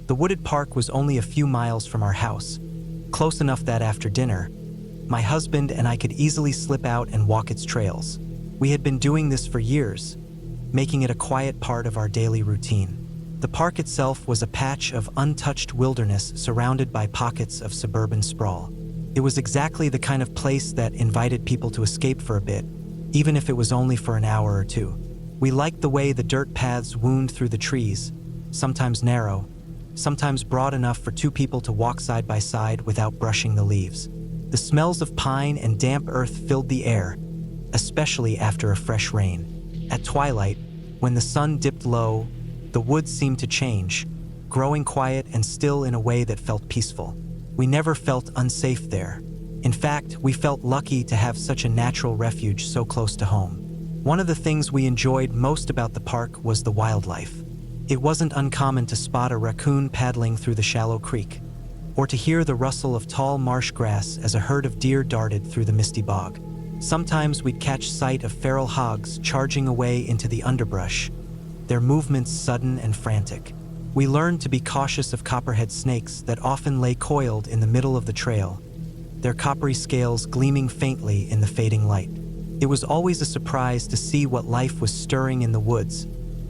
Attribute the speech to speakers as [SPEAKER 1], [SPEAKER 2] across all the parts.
[SPEAKER 1] The wooded park was only a few miles from our house, close enough that after dinner, my husband and I could easily slip out and walk its trails. We had been doing this for years, making it a quiet part of our daily routine. The park itself was a patch of untouched wilderness surrounded by pockets of suburban sprawl. It was exactly the kind of place that invited people to escape for a bit, even if it was only for an hour or two. We liked the way the dirt paths wound through the trees, sometimes narrow, sometimes broad enough for two people to walk side by side without brushing the leaves. The smells of pine and damp earth filled the air, especially after a fresh rain. At twilight, when the sun dipped low, the woods seemed to change, growing quiet and still in a way that felt peaceful. We never felt unsafe there. In fact, we felt lucky to have such a natural refuge so close to home. One of the things we enjoyed most about the park was the wildlife. It wasn't uncommon to spot a raccoon paddling through the shallow creek, or to hear the rustle of tall marsh grass as a herd of deer darted through the misty bog. Sometimes we'd catch sight of feral hogs charging away into the underbrush, their movements sudden and frantic. We learned to be cautious of copperhead snakes that often lay coiled in the middle of the trail, their coppery scales gleaming faintly in the fading light. It was always a surprise to see what life was stirring in the woods,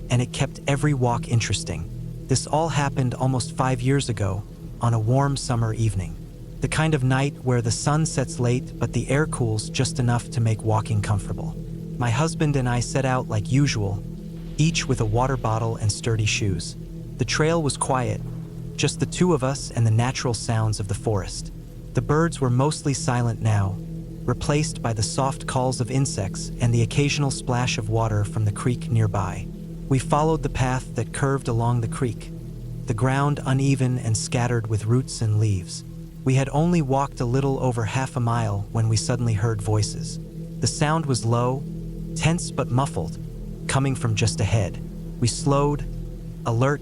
[SPEAKER 1] and it kept every walk interesting. This all happened almost 5 years ago, on a warm summer evening. The kind of night where the sun sets late but the air cools just enough to make walking comfortable. My husband and I set out like usual, each with a water bottle and sturdy shoes. The trail was quiet, just the two of us and the natural sounds of the forest. The birds were mostly silent now, replaced by the soft calls of insects and the occasional splash of water from the creek nearby. We followed the path that curved along the creek, the ground uneven and scattered with roots and leaves. We had only walked a little over half a mile when we suddenly heard voices. The sound was low, tense but muffled, coming from just ahead. We slowed, alert,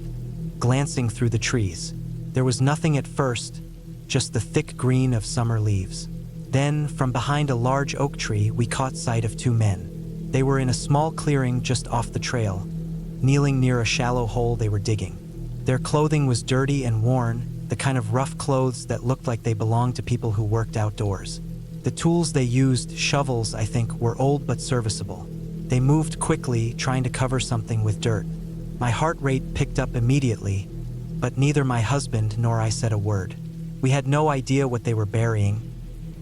[SPEAKER 1] glancing through the trees. There was nothing at first, just the thick green of summer leaves. Then, from behind a large oak tree, we caught sight of two men. They were in a small clearing just off the trail, kneeling near a shallow hole they were digging. Their clothing was dirty and worn, the kind of rough clothes that looked like they belonged to people who worked outdoors. The tools they used, shovels, I think, were old but serviceable. They moved quickly, trying to cover something with dirt. My heart rate picked up immediately, but neither my husband nor I said a word. We had no idea what they were burying,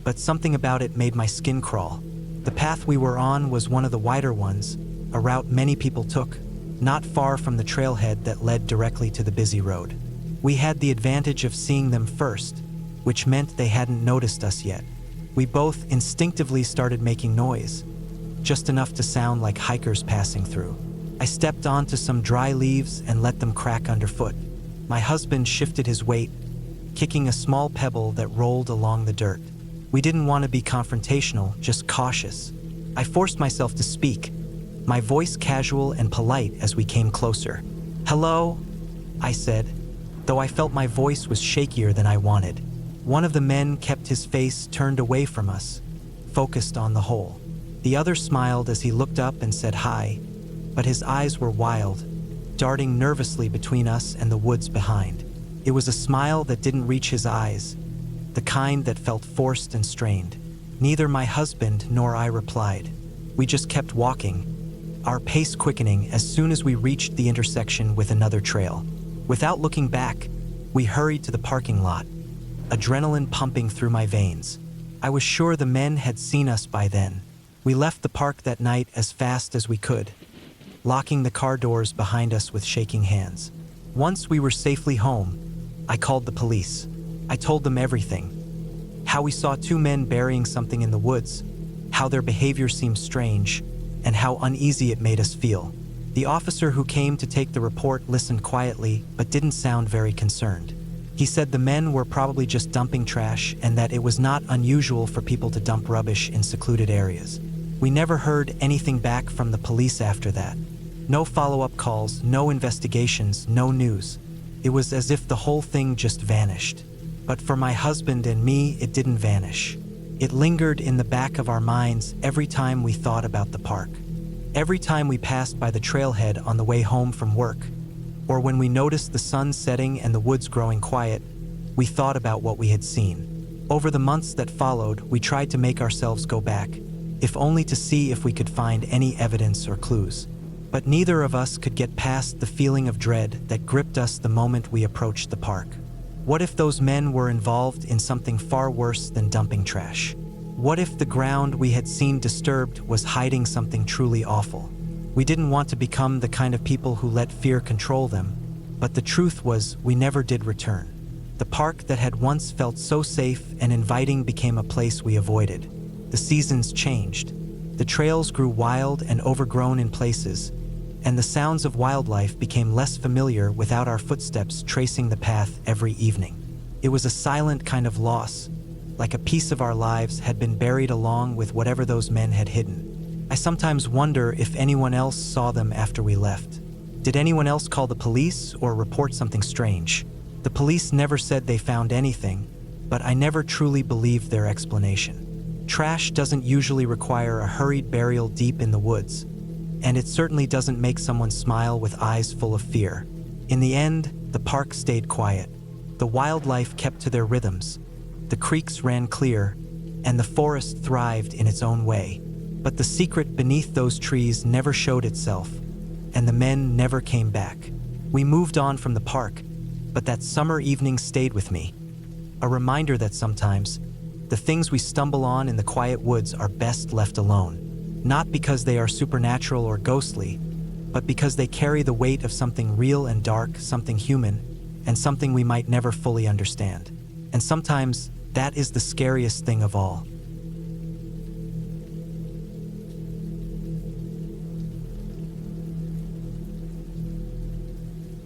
[SPEAKER 1] but something about it made my skin crawl. The path we were on was one of the wider ones, a route many people took, not far from the trailhead that led directly to the busy road. We had the advantage of seeing them first, which meant they hadn't noticed us yet. We both instinctively started making noise, just enough to sound like hikers passing through. I stepped onto some dry leaves and let them crack underfoot. My husband shifted his weight, kicking a small pebble that rolled along the dirt. We didn't want to be confrontational, just cautious. I forced myself to speak, my voice casual and polite as we came closer. "Hello," I said, though I felt my voice was shakier than I wanted. One of the men kept his face turned away from us, focused on the hole. The other smiled as he looked up and said hi, but his eyes were wild, darting nervously between us and the woods behind. It was a smile that didn't reach his eyes, the kind that felt forced and strained. Neither my husband nor I replied. We just kept walking, our pace quickening as soon as we reached the intersection with another trail. Without looking back, we hurried to the parking lot, adrenaline pumping through my veins. I was sure the men had seen us by then. We left the park that night as fast as we could, locking the car doors behind us with shaking hands. Once we were safely home, I called the police. I told them everything. How we saw two men burying something in the woods, how their behavior seemed strange, and how uneasy it made us feel. The officer who came to take the report listened quietly, but didn't sound very concerned. He said the men were probably just dumping trash and that it was not unusual for people to dump rubbish in secluded areas. We never heard anything back from the police after that. No follow-up calls, no investigations, no news. It was as if the whole thing just vanished. But for my husband and me, it didn't vanish. It lingered in the back of our minds every time we thought about the park. Every time we passed by the trailhead on the way home from work, or when we noticed the sun setting and the woods growing quiet, we thought about what we had seen. Over the months that followed, we tried to make ourselves go back, if only to see if we could find any evidence or clues. But neither of us could get past the feeling of dread that gripped us the moment we approached the park. What if those men were involved in something far worse than dumping trash? What if the ground we had seen disturbed was hiding something truly awful? We didn't want to become the kind of people who let fear control them, but the truth was we never did return. The park that had once felt so safe and inviting became a place we avoided. The seasons changed. The trails grew wild and overgrown in places, and the sounds of wildlife became less familiar without our footsteps tracing the path every evening. It was a silent kind of loss, like a piece of our lives had been buried along with whatever those men had hidden. I sometimes wonder if anyone else saw them after we left. Did anyone else call the police or report something strange? The police never said they found anything, but I never truly believed their explanation. Trash doesn't usually require a hurried burial deep in the woods, and it certainly doesn't make someone smile with eyes full of fear. In the end, the park stayed quiet. The wildlife kept to their rhythms. The creeks ran clear, and the forest thrived in its own way. But the secret beneath those trees never showed itself, and the men never came back. We moved on from the park, but that summer evening stayed with me. A reminder that sometimes, the things we stumble on in the quiet woods are best left alone. Not because they are supernatural or ghostly, but because they carry the weight of something real and dark, something human, and something we might never fully understand. And sometimes, that is the scariest thing of all.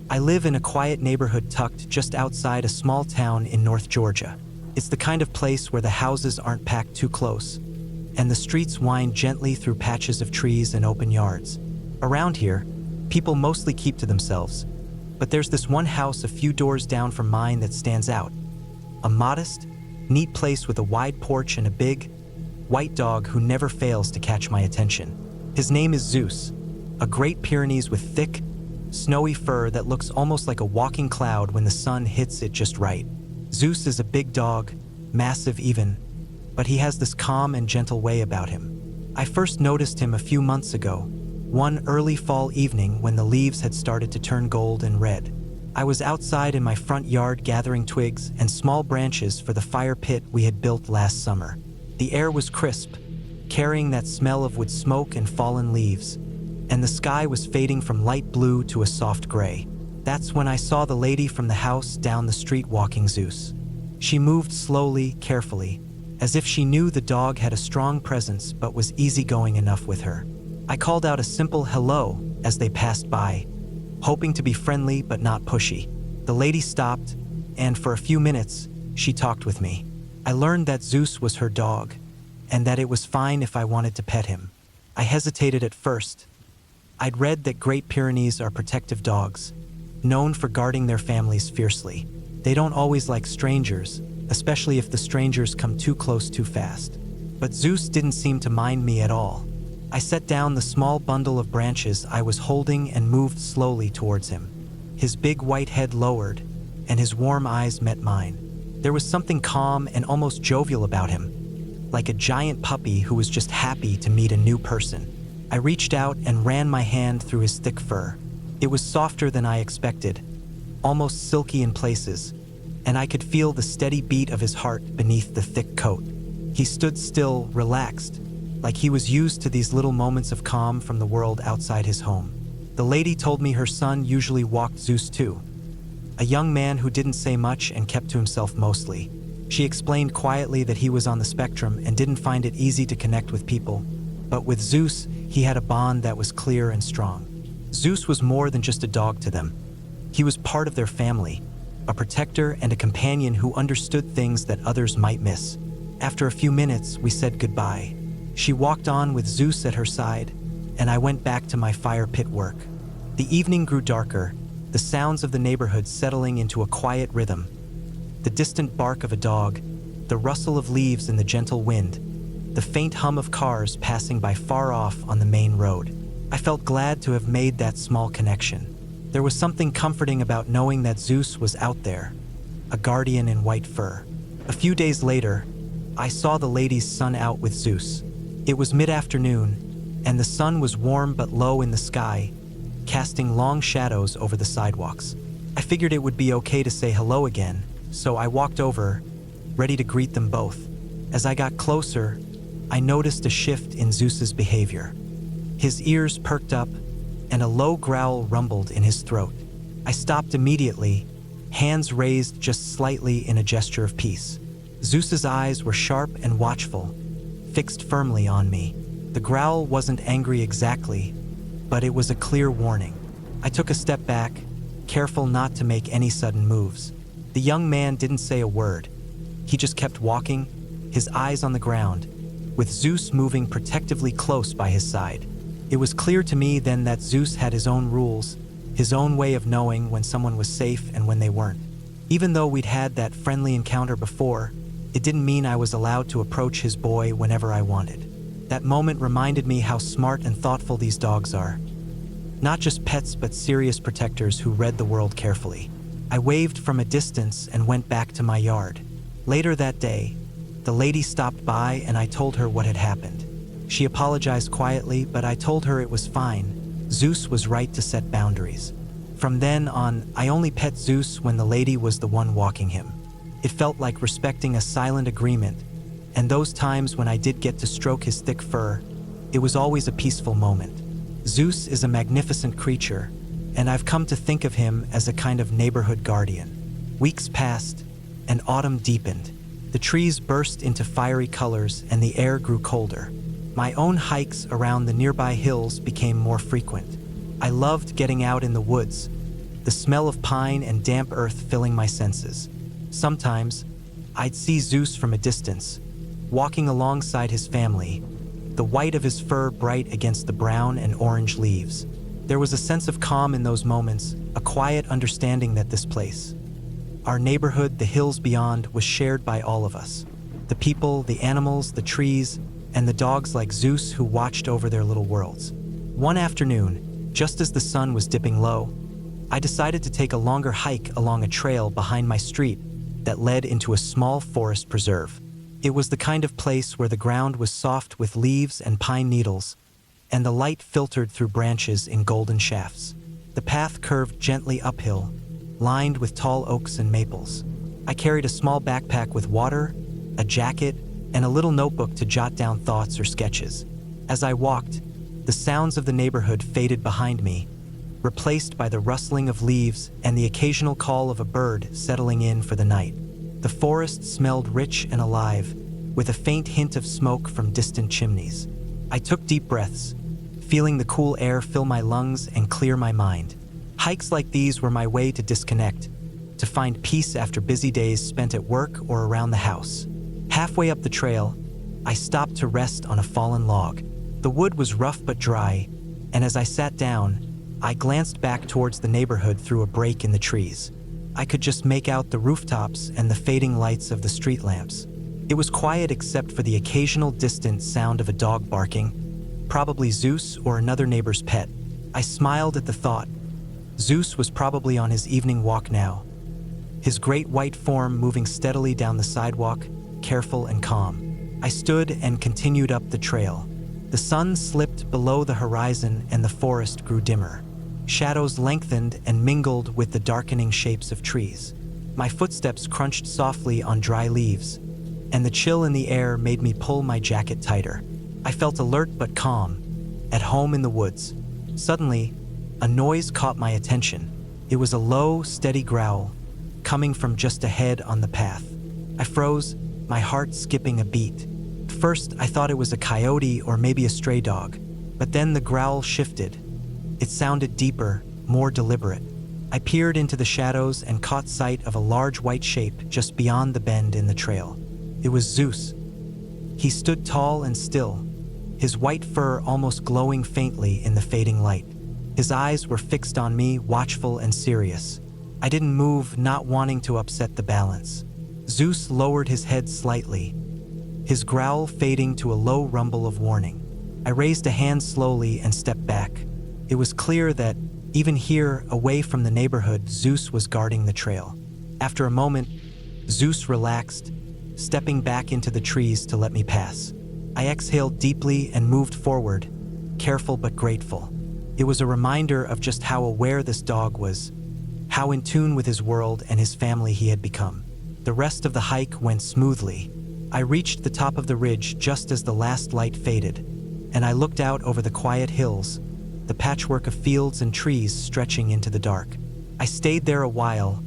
[SPEAKER 1] I live in a quiet neighborhood tucked just outside a small town in North Georgia. It's the kind of place where the houses aren't packed too close, and the streets wind gently through patches of trees and open yards. Around here, people mostly keep to themselves, but there's this one house a few doors down from mine that stands out. A modest, neat place with a wide porch and a big, white dog who never fails to catch my attention. His name is Zeus, a Great Pyrenees with thick, snowy fur that looks almost like a walking cloud when the sun hits it just right. Zeus is a big dog, massive even, but he has this calm and gentle way about him. I first noticed him a few months ago, one early fall evening when the leaves had started to turn gold and red. I was outside in my front yard gathering twigs and small branches for the fire pit we had built last summer. The air was crisp, carrying that smell of wood smoke and fallen leaves, and the sky was fading from light blue to a soft gray. That's when I saw the lady from the house down the street walking Zeus. She moved slowly, carefully, as if she knew the dog had a strong presence but was easygoing enough with her. I called out a simple hello as they passed by, hoping to be friendly but not pushy. The lady stopped, and for a few minutes, she talked with me. I learned that Zeus was her dog, and that it was fine if I wanted to pet him. I hesitated at first. I'd read that Great Pyrenees are protective dogs, known for guarding their families fiercely. They don't always like strangers, especially if the strangers come too close too fast. But Zeus didn't seem to mind me at all. I set down the small bundle of branches I was holding and moved slowly towards him. His big white head lowered, and his warm eyes met mine. There was something calm and almost jovial about him, like a giant puppy who was just happy to meet a new person. I reached out and ran my hand through his thick fur. It was softer than I expected, almost silky in places, and I could feel the steady beat of his heart beneath the thick coat. He stood still, relaxed, like he was used to these little moments of calm from the world outside his home. The lady told me her son usually walked Zeus too, a young man who didn't say much and kept to himself mostly. She explained quietly that he was on the spectrum and didn't find it easy to connect with people. But with Zeus, he had a bond that was clear and strong. Zeus was more than just a dog to them. He was part of their family, a protector and a companion who understood things that others might miss. After a few minutes, we said goodbye. She walked on with Zeus at her side, and I went back to my fire pit work. The evening grew darker, the sounds of the neighborhood settling into a quiet rhythm. The distant bark of a dog, the rustle of leaves in the gentle wind, the faint hum of cars passing by far off on the main road. I felt glad to have made that small connection. There was something comforting about knowing that Zeus was out there, a guardian in white fur. A few days later, I saw the lady's son out with Zeus. It was mid-afternoon, and the sun was warm but low in the sky, casting long shadows over the sidewalks. I figured it would be okay to say hello again, so I walked over, ready to greet them both. As I got closer, I noticed a shift in Zeus's behavior. His ears perked up, and a low growl rumbled in his throat. I stopped immediately, hands raised just slightly in a gesture of peace. Zeus's eyes were sharp and watchful, fixed firmly on me. The growl wasn't angry exactly, but it was a clear warning. I took a step back, careful not to make any sudden moves. The young man didn't say a word. He just kept walking, his eyes on the ground, with Zeus moving protectively close by his side. It was clear to me then that Zeus had his own rules, his own way of knowing when someone was safe and when they weren't. Even though we'd had that friendly encounter before, it didn't mean I was allowed to approach his boy whenever I wanted. That moment reminded me how smart and thoughtful these dogs are. Not just pets, but serious protectors who read the world carefully. I waved from a distance and went back to my yard. Later that day, the lady stopped by and I told her what had happened. She apologized quietly, but I told her it was fine. Zeus was right to set boundaries. From then on, I only pet Zeus when the lady was the one walking him. It felt like respecting a silent agreement, and those times when I did get to stroke his thick fur, it was always a peaceful moment. Zeus is a magnificent creature, and I've come to think of him as a kind of neighborhood guardian. Weeks passed, and autumn deepened. The trees burst into fiery colors and the air grew colder. My own hikes around the nearby hills became more frequent. I loved getting out in the woods, the smell of pine and damp earth filling my senses. Sometimes, I'd see Zeus from a distance, walking alongside his family, the white of his fur bright against the brown and orange leaves. There was a sense of calm in those moments, a quiet understanding that this place, our neighborhood, the hills beyond, was shared by all of us. The people, the animals, the trees, and the dogs like Zeus who watched over their little worlds. One afternoon, just as the sun was dipping low, I decided to take a longer hike along a trail behind my street that led into a small forest preserve. It was the kind of place where the ground was soft with leaves and pine needles, and the light filtered through branches in golden shafts. The path curved gently uphill, lined with tall oaks and maples. I carried a small backpack with water, a jacket, and a little notebook to jot down thoughts or sketches. As I walked, the sounds of the neighborhood faded behind me, replaced by the rustling of leaves and the occasional call of a bird settling in for the night. The forest smelled rich and alive, with a faint hint of smoke from distant chimneys. I took deep breaths, feeling the cool air fill my lungs and clear my mind. Hikes like these were my way to disconnect, to find peace after busy days spent at work or around the house. Halfway up the trail, I stopped to rest on a fallen log. The wood was rough but dry, and as I sat down, I glanced back towards the neighborhood through a break in the trees. I could just make out the rooftops and the fading lights of the street lamps. It was quiet except for the occasional distant sound of a dog barking, probably Zeus or another neighbor's pet. I smiled at the thought. Zeus was probably on his evening walk now, his great white form moving steadily down the sidewalk, careful and calm. I stood and continued up the trail. The sun slipped below the horizon and the forest grew dimmer. Shadows lengthened and mingled with the darkening shapes of trees. My footsteps crunched softly on dry leaves, and the chill in the air made me pull my jacket tighter. I felt alert but calm, at home in the woods. Suddenly, a noise caught my attention. It was a low, steady growl, coming from just ahead on the path. I froze, my heart skipping a beat. First, I thought it was a coyote or maybe a stray dog, but then the growl shifted. It sounded deeper, more deliberate. I peered into the shadows and caught sight of a large white shape just beyond the bend in the trail. It was Zeus. He stood tall and still, his white fur almost glowing faintly in the fading light. His eyes were fixed on me, watchful and serious. I didn't move, not wanting to upset the balance. Zeus lowered his head slightly, his growl fading to a low rumble of warning. I raised a hand slowly and stepped back. It was clear that, Even here, away from the neighborhood, Zeus was guarding the trail. After a moment, Zeus relaxed, stepping back into the trees to let me pass. I exhaled deeply and moved forward, careful but grateful. It was a reminder of just how aware this dog was, how in tune with his world and his family he had become. The rest of the hike went smoothly. I reached the top of the ridge just as the last light faded, and I looked out over the quiet hills, the patchwork of fields and trees stretching into the dark. I stayed there a while,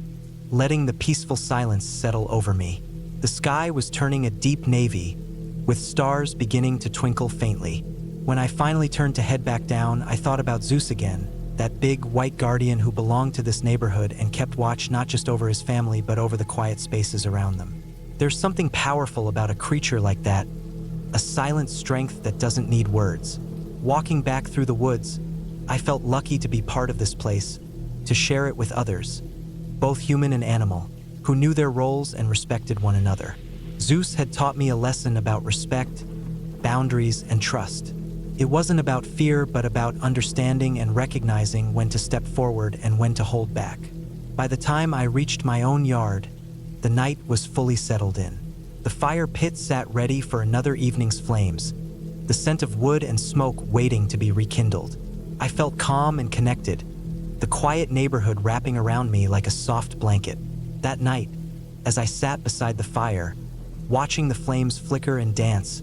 [SPEAKER 1] letting the peaceful silence settle over me. The sky was turning a deep navy, with stars beginning to twinkle faintly. When I finally turned to head back down, I thought about Zeus again, that big white guardian who belonged to this neighborhood and kept watch not just over his family but over the quiet spaces around them. There's something powerful about a creature like that, a silent strength that doesn't need words. Walking back through the woods, I felt lucky to be part of this place, to share it with others, both human and animal, who knew their roles and respected one another. Zeus had taught me a lesson about respect, boundaries, and trust. It wasn't about fear, but about understanding and recognizing when to step forward and when to hold back. By the time I reached my own yard, the night was fully settled in. The fire pit sat ready for another evening's flames, the scent of wood and smoke waiting to be rekindled. I felt calm and connected, the quiet neighborhood wrapping around me like a soft blanket. That night, as I sat beside the fire, watching the flames flicker and dance,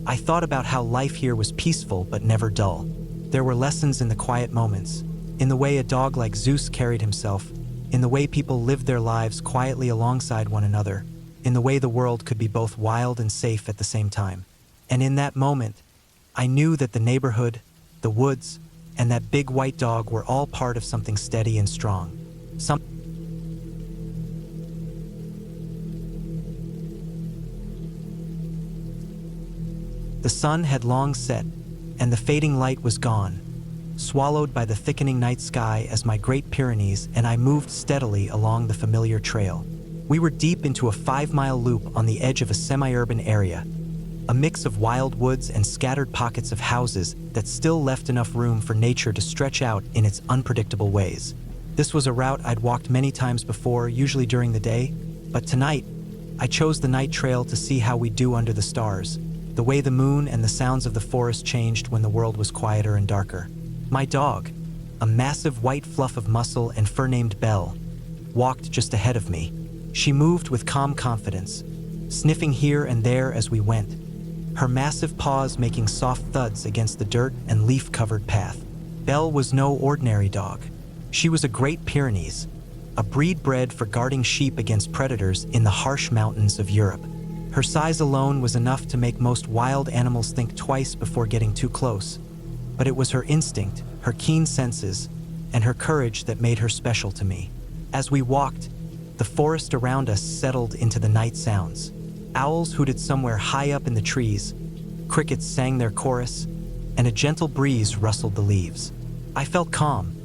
[SPEAKER 1] I thought about how life here was peaceful but never dull. There were lessons in the quiet moments, in the way a dog like Zeus carried himself, in the way people lived their lives quietly alongside one another, in the way the world could be both wild and safe at the same time. And in that moment, I knew that the neighborhood, the woods, and that big white dog were all part of something steady and strong. The sun had long set, and the fading light was gone, swallowed by the thickening night sky as my Great Pyrenees and I moved steadily along the familiar trail. We were deep into a 5-mile loop on the edge of a semi-urban area, a mix of wild woods and scattered pockets of houses that still left enough room for nature to stretch out in its unpredictable ways. This was a route I'd walked many times before, usually during the day, but tonight, I chose the night trail to see how we'd do under the stars, the way the moon and the sounds of the forest changed when the world was quieter and darker. My dog, a massive white fluff of muscle and fur named Belle, walked just ahead of me. She moved with calm confidence, sniffing here and there as we went, her massive paws making soft thuds against the dirt and leaf-covered path. Belle was no ordinary dog. She was a Great Pyrenees, a breed bred for guarding sheep against predators in the harsh mountains of Europe. Her size alone was enough to make most wild animals think twice before getting too close. But it was her instinct, her keen senses, and her courage that made her special to me. As we walked, the forest around us settled into the night sounds. Owls hooted somewhere high up in the trees, crickets sang their chorus, and a gentle breeze rustled the leaves. I felt calm,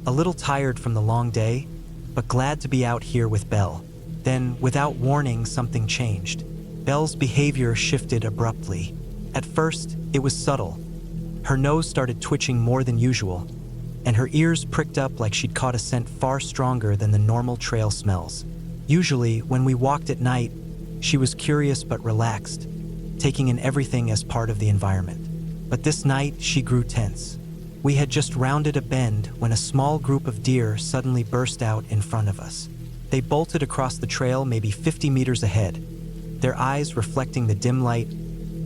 [SPEAKER 1] a little tired from the long day, but glad to be out here with Belle. Then, without warning, something changed. Belle's behavior shifted abruptly. At first, it was subtle. Her nose started twitching more than usual, and her ears pricked up like she'd caught a scent far stronger than the normal trail smells. Usually, when we walked at night, she was curious but relaxed, taking in everything as part of the environment. But this night, she grew tense. We had just rounded a bend when a small group of deer suddenly burst out in front of us. They bolted across the trail maybe 50 meters ahead, their eyes reflecting the dim light,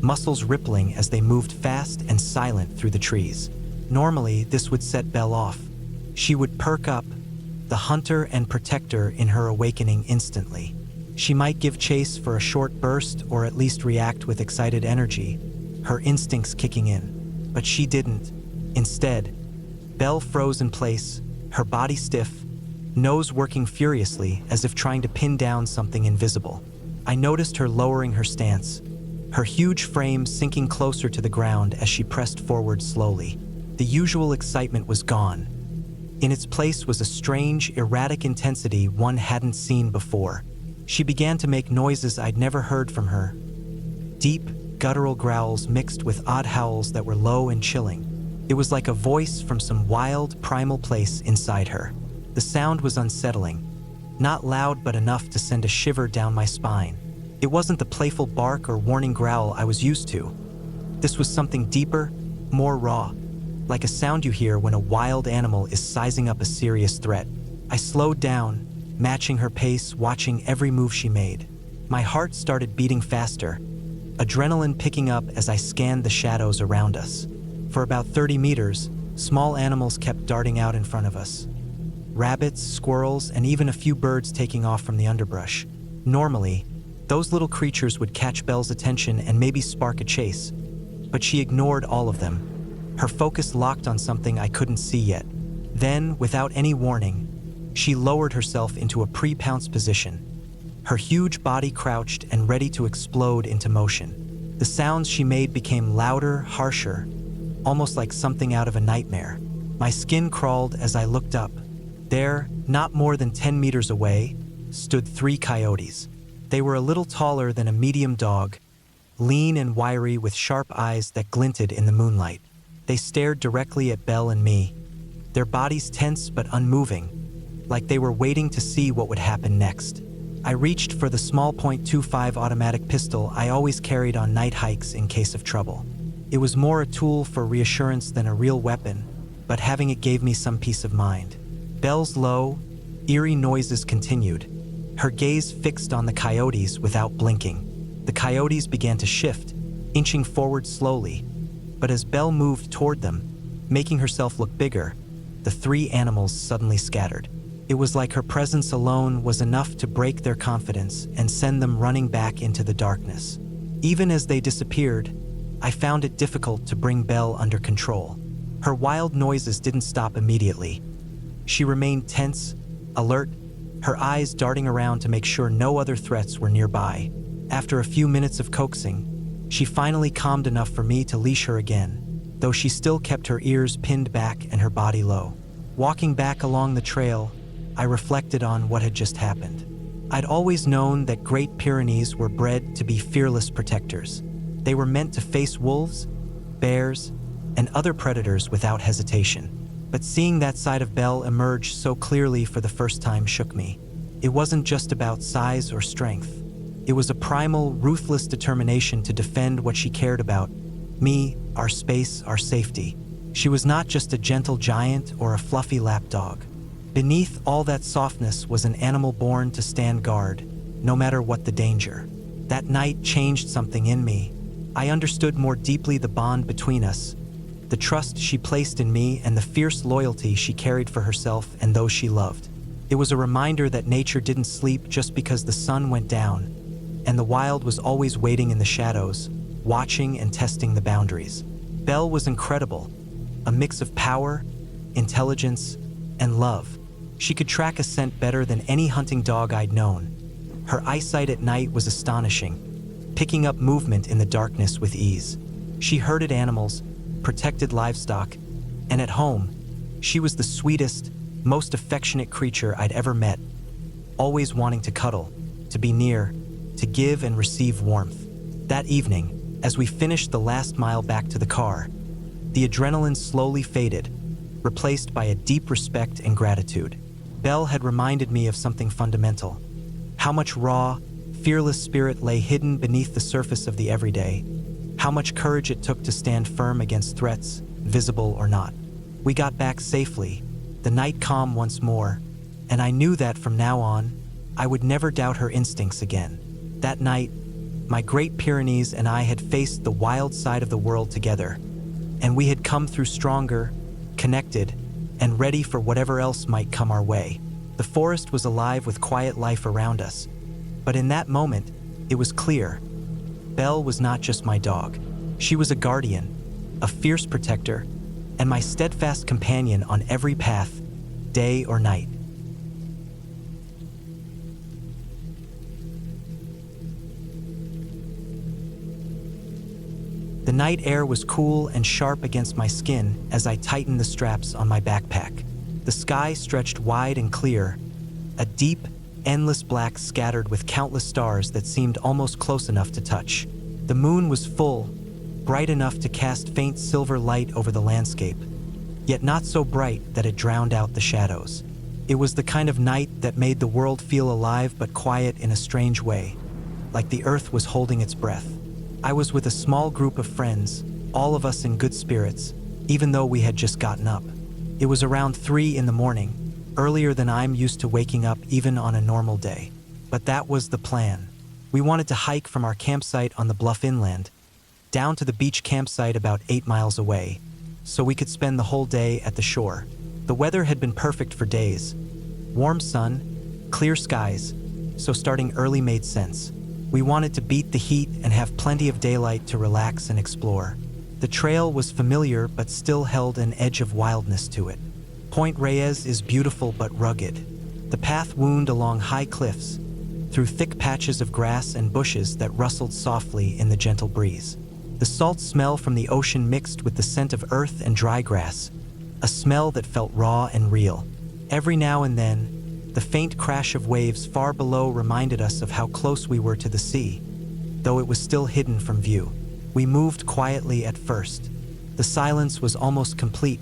[SPEAKER 1] muscles rippling as they moved fast and silent through the trees. Normally, this would set Belle off. She would perk up, the hunter and protector in her awakening instantly. She might give chase for a short burst or at least react with excited energy, her instincts kicking in. But she didn't. Instead, Belle froze in place, her body stiff, nose working furiously as if trying to pin down something invisible. I noticed her lowering her stance, her huge frame sinking closer to the ground as she pressed forward slowly. The usual excitement was gone. In its place was a strange, erratic intensity one hadn't seen before. She began to make noises I'd never heard from her. Deep, guttural growls mixed with odd howls that were low and chilling. It was like a voice from some wild, primal place inside her. The sound was unsettling, not loud but enough to send a shiver down my spine. It wasn't the playful bark or warning growl I was used to. This was something deeper, more raw, like a sound you hear when a wild animal is sizing up a serious threat. I slowed down, matching her pace, watching every move she made. My heart started beating faster, adrenaline picking up as I scanned the shadows around us. For about 30 meters, small animals kept darting out in front of us. Rabbits, squirrels, and even a few birds taking off from the underbrush. Normally, those little creatures would catch Belle's attention and maybe spark a chase, but she ignored all of them. Her focus locked on something I couldn't see yet. Then, without any warning, she lowered herself into a pre-pounce position. Her huge body crouched and ready to explode into motion. The sounds she made became louder, harsher, almost like something out of a nightmare. My skin crawled as I looked up. There, not more than 10 meters away, stood 3 coyotes. They were a little taller than a medium dog, lean and wiry with sharp eyes that glinted in the moonlight. They stared directly at Belle and me, their bodies tense but unmoving, like they were waiting to see what would happen next. I reached for the small .25 automatic pistol I always carried on night hikes in case of trouble. It was more a tool for reassurance than a real weapon, but having it gave me some peace of mind. Belle's low, eerie noises continued, her gaze fixed on the coyotes without blinking. The coyotes began to shift, inching forward slowly, but as Belle moved toward them, making herself look bigger, the 3 animals suddenly scattered. It was like her presence alone was enough to break their confidence and send them running back into the darkness. Even as they disappeared, I found it difficult to bring Belle under control. Her wild noises didn't stop immediately. She remained tense, alert, her eyes darting around to make sure no other threats were nearby. After a few minutes of coaxing, she finally calmed enough for me to leash her again, though she still kept her ears pinned back and her body low. Walking back along the trail, I reflected on what had just happened. I'd always known that Great Pyrenees were bred to be fearless protectors. They were meant to face wolves, bears, and other predators without hesitation. But seeing that side of Belle emerge so clearly for the first time shook me. It wasn't just about size or strength. It was a primal, ruthless determination to defend what she cared about: me, our space, our safety. She was not just a gentle giant or a fluffy lapdog. Beneath all that softness was an animal born to stand guard, no matter what the danger. That night changed something in me. I understood more deeply the bond between us, the trust she placed in me and the fierce loyalty she carried for herself and those she loved. It was a reminder that nature didn't sleep just because the sun went down, and the wild was always waiting in the shadows, watching and testing the boundaries. Belle was incredible, a mix of power, intelligence, and love. She could track a scent better than any hunting dog I'd known. Her eyesight at night was astonishing, picking up movement in the darkness with ease. She herded animals, protected livestock, and at home, she was the sweetest, most affectionate creature I'd ever met, always wanting to cuddle, to be near, to give and receive warmth. That evening, as we finished the last mile back to the car, the adrenaline slowly faded, replaced by a deep respect and gratitude. Belle had reminded me of something fundamental: how much raw, fearless spirit lay hidden beneath the surface of the everyday, how much courage it took to stand firm against threats, visible or not. We got back safely, the night calm once more, and I knew that from now on, I would never doubt her instincts again. That night, my Great Pyrenees and I had faced the wild side of the world together, and we had come through stronger, connected, and ready for whatever else might come our way. The forest was alive with quiet life around us, but in that moment, it was clear. Belle was not just my dog. She was a guardian, a fierce protector, and my steadfast companion on every path, day or night. The night air was cool and sharp against my skin as I tightened the straps on my backpack. The sky stretched wide and clear, a deep, endless black scattered with countless stars that seemed almost close enough to touch. The moon was full, bright enough to cast faint silver light over the landscape, yet not so bright that it drowned out the shadows. It was the kind of night that made the world feel alive but quiet in a strange way, like the earth was holding its breath. I was with a small group of friends, all of us in good spirits, even though we had just gotten up. It was around 3 in the morning, earlier than I'm used to waking up even on a normal day. But that was the plan. We wanted to hike from our campsite on the bluff inland, down to the beach campsite about 8 miles away, so we could spend the whole day at the shore. The weather had been perfect for days. Warm sun, clear skies, so starting early made sense. We wanted to beat the heat and have plenty of daylight to relax and explore. The trail was familiar but still held an edge of wildness to it. Point Reyes is beautiful but rugged. The path wound along high cliffs, through thick patches of grass and bushes that rustled softly in the gentle breeze. The salt smell from the ocean mixed with the scent of earth and dry grass, a smell that felt raw and real. Every now and then, the faint crash of waves far below reminded us of how close we were to the sea, though it was still hidden from view. We moved quietly at first. The silence was almost complete,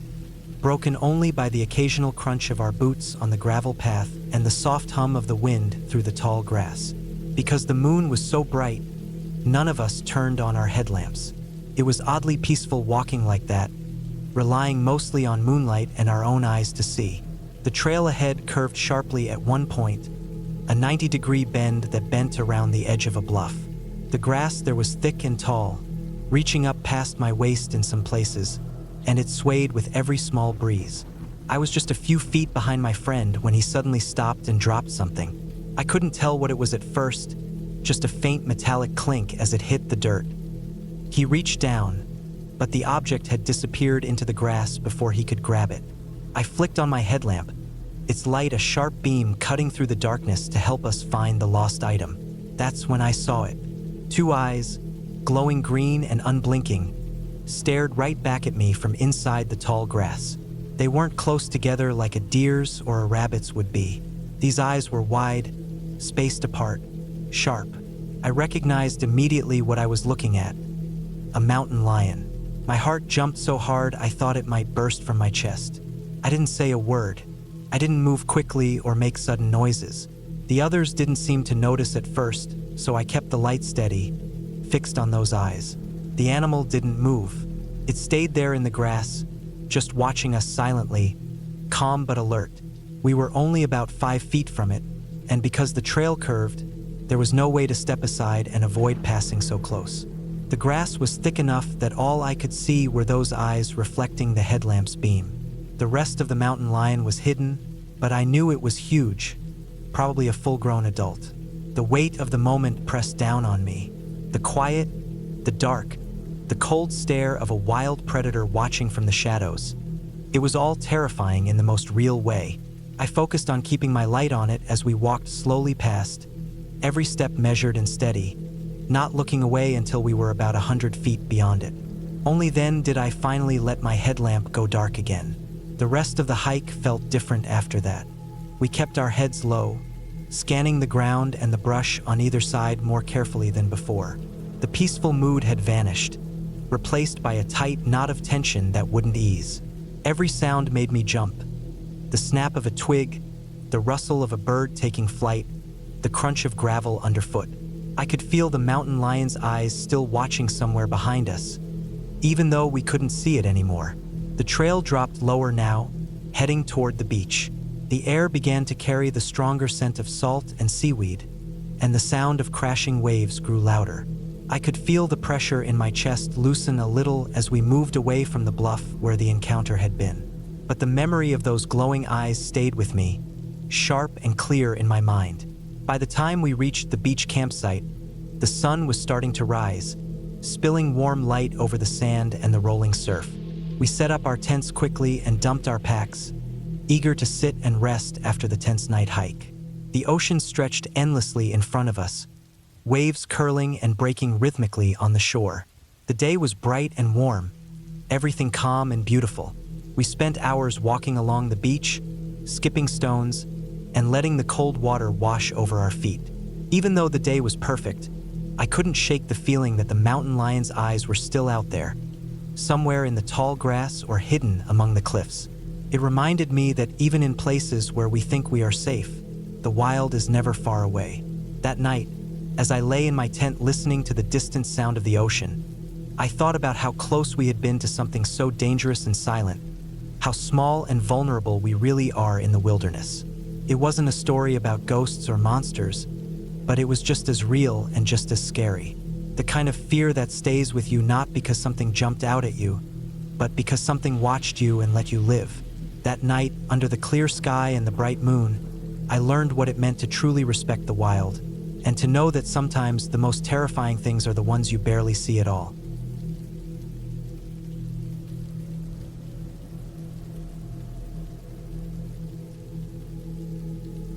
[SPEAKER 1] broken only by the occasional crunch of our boots on the gravel path and the soft hum of the wind through the tall grass. Because the moon was so bright, none of us turned on our headlamps. It was oddly peaceful walking like that, relying mostly on moonlight and our own eyes to see. The trail ahead curved sharply at one point, a 90-degree bend that bent around the edge of a bluff. The grass there was thick and tall, reaching up past my waist in some places, and it swayed with every small breeze. I was just a few feet behind my friend when he suddenly stopped and dropped something. I couldn't tell what it was at first, just a faint metallic clink as it hit the dirt. He reached down, but the object had disappeared into the grass before he could grab it. I flicked on my headlamp, its light a sharp beam cutting through the darkness to help us find the lost item. That's when I saw it. 2 eyes, glowing green and unblinking, stared right back at me from inside the tall grass. They weren't close together like a deer's or a rabbit's would be. These eyes were wide, spaced apart, sharp. I recognized immediately what I was looking at. A mountain lion. My heart jumped so hard I thought it might burst from my chest. I didn't say a word. I didn't move quickly or make sudden noises. The others didn't seem to notice at first, so I kept the light steady, fixed on those eyes. The animal didn't move. It stayed there in the grass, just watching us silently, calm but alert. We were only about 5 feet from it, and because the trail curved, there was no way to step aside and avoid passing so close. The grass was thick enough that all I could see were those eyes reflecting the headlamp's beam. The rest of the mountain lion was hidden, but I knew it was huge, probably a full-grown adult. The weight of the moment pressed down on me. The quiet, the dark, the cold stare of a wild predator watching from the shadows. It was all terrifying in the most real way. I focused on keeping my light on it as we walked slowly past, every step measured and steady, not looking away until we were about 100 feet beyond it. Only then did I finally let my headlamp go dark again. The rest of the hike felt different after that. We kept our heads low, scanning the ground and the brush on either side more carefully than before. The peaceful mood had vanished, replaced by a tight knot of tension that wouldn't ease. Every sound made me jump. The snap of a twig, the rustle of a bird taking flight, the crunch of gravel underfoot. I could feel the mountain lion's eyes still watching somewhere behind us, even though we couldn't see it anymore. The trail dropped lower now, heading toward the beach. The air began to carry the stronger scent of salt and seaweed, and the sound of crashing waves grew louder. I could feel the pressure in my chest loosen a little as we moved away from the bluff where the encounter had been. But the memory of those glowing eyes stayed with me, sharp and clear in my mind. By the time we reached the beach campsite, the sun was starting to rise, spilling warm light over the sand and the rolling surf. We set up our tents quickly and dumped our packs, eager to sit and rest after the tense night hike. The ocean stretched endlessly in front of us, waves curling and breaking rhythmically on the shore. The day was bright and warm, everything calm and beautiful. We spent hours walking along the beach, skipping stones, and letting the cold water wash over our feet. Even though the day was perfect, I couldn't shake the feeling that the mountain lion's eyes were still out there, somewhere in the tall grass or hidden among the cliffs. It reminded me that even in places where we think we are safe, the wild is never far away. That night, as I lay in my tent listening to the distant sound of the ocean, I thought about how close we had been to something so dangerous and silent, how small and vulnerable we really are in the wilderness. It wasn't a story about ghosts or monsters, but it was just as real and just as scary. The kind of fear that stays with you not because something jumped out at you, but because something watched you and let you live. That night, under the clear sky and the bright moon, I learned what it meant to truly respect the wild, and to know that sometimes the most terrifying things are the ones you barely see at all.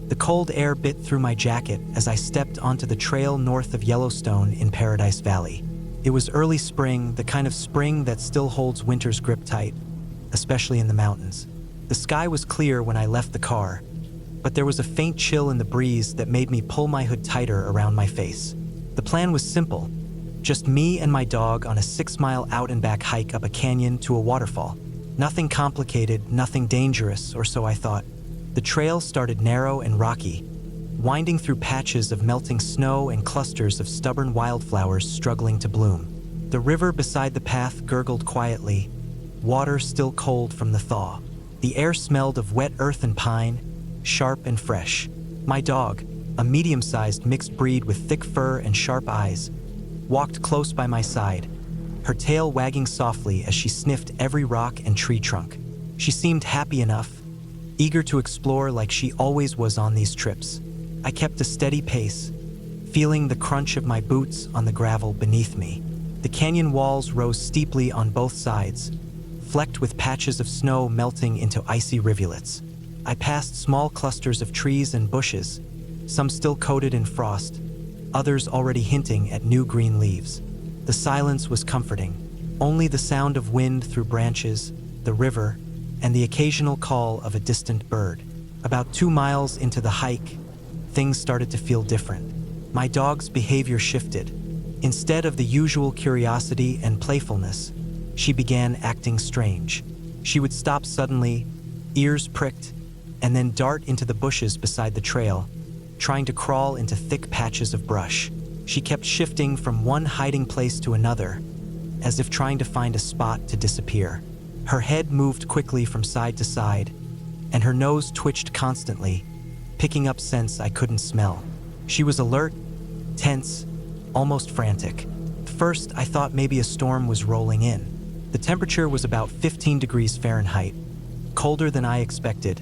[SPEAKER 1] The cold air bit through my jacket as I stepped onto the trail north of Yellowstone in Paradise Valley. It was early spring, the kind of spring that still holds winter's grip tight, especially in the mountains. The sky was clear when I left the car, but there was a faint chill in the breeze that made me pull my hood tighter around my face. The plan was simple, just me and my dog on a 6-mile out-and-back hike up a canyon to a waterfall. Nothing complicated, nothing dangerous, or so I thought. The trail started narrow and rocky, winding through patches of melting snow and clusters of stubborn wildflowers struggling to bloom. The river beside the path gurgled quietly, water still cold from the thaw. The air smelled of wet earth and pine, sharp and fresh. My dog, a medium-sized mixed breed with thick fur and sharp eyes, walked close by my side, her tail wagging softly as she sniffed every rock and tree trunk. She seemed happy enough, eager to explore like she always was on these trips. I kept a steady pace, feeling the crunch of my boots on the gravel beneath me. The canyon walls rose steeply on both sides, flecked with patches of snow melting into icy rivulets. I passed small clusters of trees and bushes, some still coated in frost, others already hinting at new green leaves. The silence was comforting, only the sound of wind through branches, the river, and the occasional call of a distant bird. About 2 miles into the hike, things started to feel different. My dog's behavior shifted. Instead of the usual curiosity and playfulness, she began acting strange. She would stop suddenly, ears pricked, and then dart into the bushes beside the trail, trying to crawl into thick patches of brush. She kept shifting from one hiding place to another, as if trying to find a spot to disappear. Her head moved quickly from side to side, and her nose twitched constantly, picking up scents I couldn't smell. She was alert, tense, almost frantic. First, I thought maybe a storm was rolling in. The temperature was about 15 degrees Fahrenheit, colder than I expected,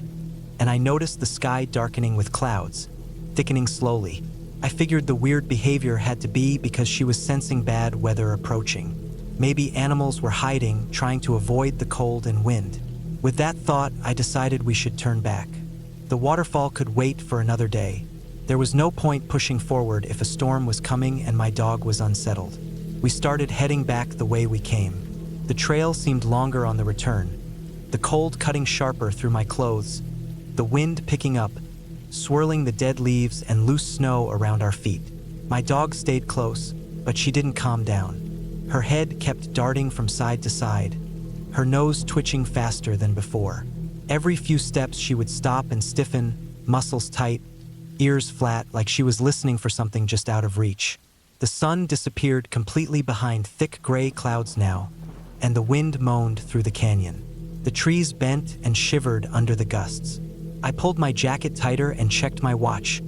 [SPEAKER 1] and I noticed the sky darkening with clouds, thickening slowly. I figured the weird behavior had to be because she was sensing bad weather approaching. Maybe animals were hiding, trying to avoid the cold and wind. With that thought, I decided we should turn back. The waterfall could wait for another day. There was no point pushing forward if a storm was coming and my dog was unsettled. We started heading back the way we came. The trail seemed longer on the return, the cold cutting sharper through my clothes, the wind picking up, swirling the dead leaves and loose snow around our feet. My dog stayed close, but she didn't calm down. Her head kept darting from side to side, her nose twitching faster than before. Every few steps she would stop and stiffen, muscles tight, ears flat like she was listening for something just out of reach. The sun disappeared completely behind thick gray clouds now, and the wind moaned through the canyon. The trees bent and shivered under the gusts. I pulled my jacket tighter and checked my watch,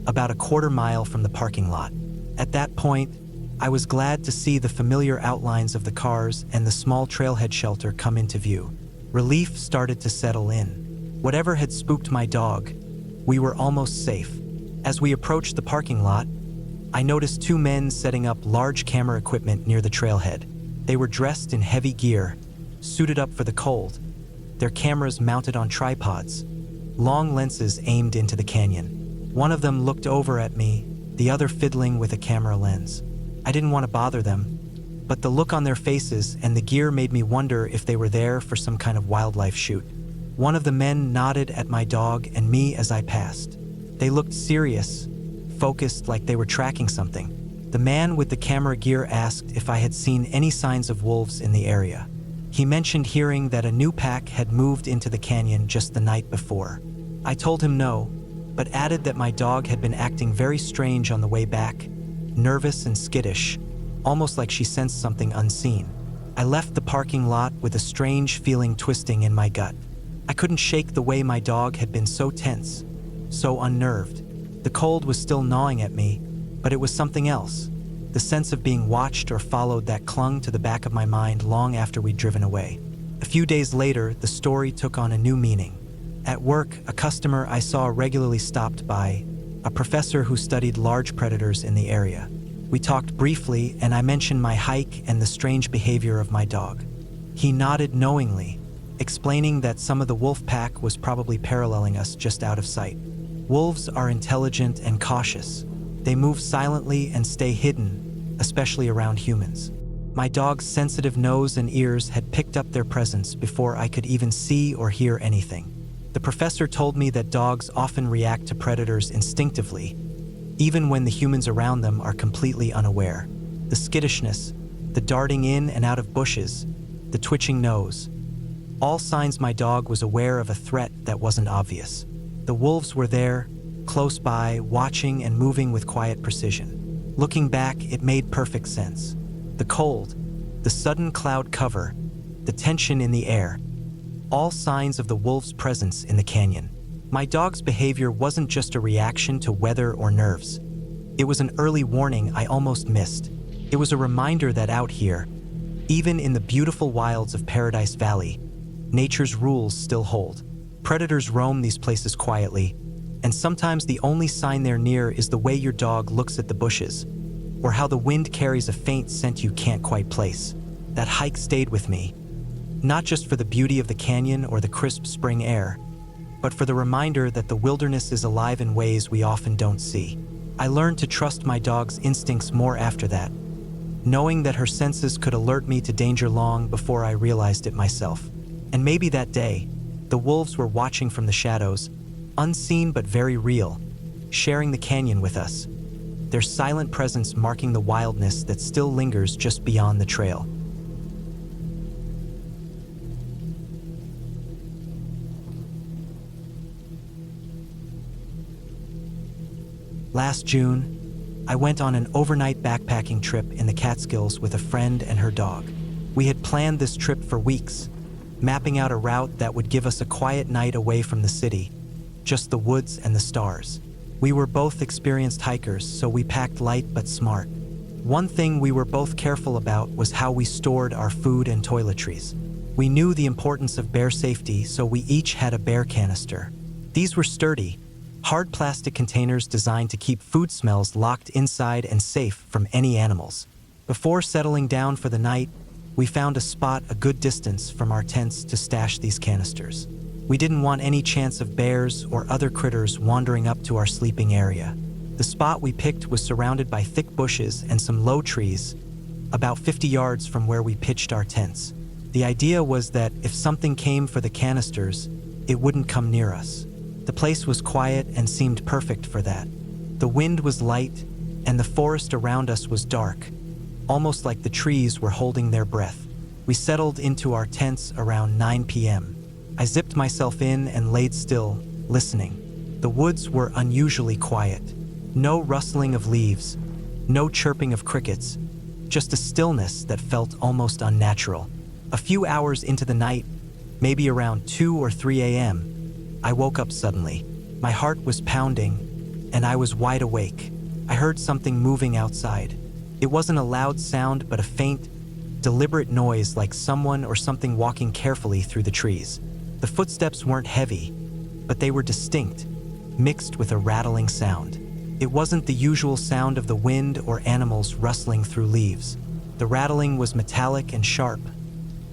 [SPEAKER 1] about a quarter mile from the parking lot. At that point, I was glad to see the familiar outlines of the cars and the small trailhead shelter come into view. Relief started to settle in. Whatever had spooked my dog, we were almost safe. As we approached the parking lot, I noticed 2 men setting up large camera equipment near the trailhead. They were dressed in heavy gear, suited up for the cold, their cameras mounted on tripods, long lenses aimed into the canyon. One of them looked over at me, the other fiddling with a camera lens. I didn't want to bother them, but the look on their faces and the gear made me wonder if they were there for some kind of wildlife shoot. One of the men nodded at my dog and me as I passed. They looked serious, focused like they were tracking something. The man with the camera gear asked if I had seen any signs of wolves in the area. He mentioned hearing that a new pack had moved into the canyon just the night before. I told him no, but added that my dog had been acting very strange on the way back, nervous and skittish, almost like she sensed something unseen. I left the parking lot with a strange feeling twisting in my gut. I couldn't shake the way my dog had been so tense, so unnerved. The cold was still gnawing at me, but it was something else. The sense of being watched or followed that clung to the back of my mind long after we'd driven away. A few days later, the story took on a new meaning. At work, a customer I saw regularly stopped by, a professor who studied large predators in the area. We talked briefly, and I mentioned my hike and the strange behavior of my dog. He nodded knowingly, explaining that some of the wolf pack was probably paralleling us just out of sight. Wolves are intelligent and cautious. They move silently and stay hidden, especially around humans. My dog's sensitive nose and ears had picked up their presence before I could even see or hear anything. The professor told me that dogs often react to predators instinctively, even when the humans around them are completely unaware. The skittishness, the darting in and out of bushes, the twitching nose, all signs my dog was aware of a threat that wasn't obvious. The wolves were there, close by, watching and moving with quiet precision. Looking back, it made perfect sense. The cold, the sudden cloud cover, the tension in the air, all signs of the wolves' presence in the canyon. My dog's behavior wasn't just a reaction to weather or nerves. It was an early warning I almost missed. It was a reminder that out here, even in the beautiful wilds of Paradise Valley, nature's rules still hold. Predators roam these places quietly, and sometimes the only sign they're near is the way your dog looks at the bushes, or how the wind carries a faint scent you can't quite place. That hike stayed with me, not just for the beauty of the canyon or the crisp spring air, but for the reminder that the wilderness is alive in ways we often don't see. I learned to trust my dog's instincts more after that, knowing that her senses could alert me to danger long before I realized it myself. And maybe that day, the wolves were watching from the shadows, unseen but very real, sharing the canyon with us, their silent presence marking the wildness that still lingers just beyond the trail. Last June, I went on an overnight backpacking trip in the Catskills with a friend and her dog. We had planned this trip for weeks, mapping out a route that would give us a quiet night away from the city, just the woods and the stars. We were both experienced hikers, so we packed light but smart. One thing we were both careful about was how we stored our food and toiletries. We knew the importance of bear safety, so we each had a bear canister. These were sturdy, hard plastic containers designed to keep food smells locked inside and safe from any animals. Before settling down for the night, we found a spot a good distance from our tents to stash these canisters. We didn't want any chance of bears or other critters wandering up to our sleeping area. The spot we picked was surrounded by thick bushes and some low trees, about 50 yards from where we pitched our tents. The idea was that if something came for the canisters, it wouldn't come near us. The place was quiet and seemed perfect for that. The wind was light, and the forest around us was dark, almost like the trees were holding their breath. We settled into our tents around 9 p.m. I zipped myself in and laid still, listening. The woods were unusually quiet. No rustling of leaves, no chirping of crickets, just a stillness that felt almost unnatural. A few hours into the night, maybe around 2 or 3 a.m., I woke up suddenly. My heart was pounding, and I was wide awake. I heard something moving outside. It wasn't a loud sound, but a faint, deliberate noise like someone or something walking carefully through the trees. The footsteps weren't heavy, but they were distinct, mixed with a rattling sound. It wasn't the usual sound of the wind or animals rustling through leaves. The rattling was metallic and sharp,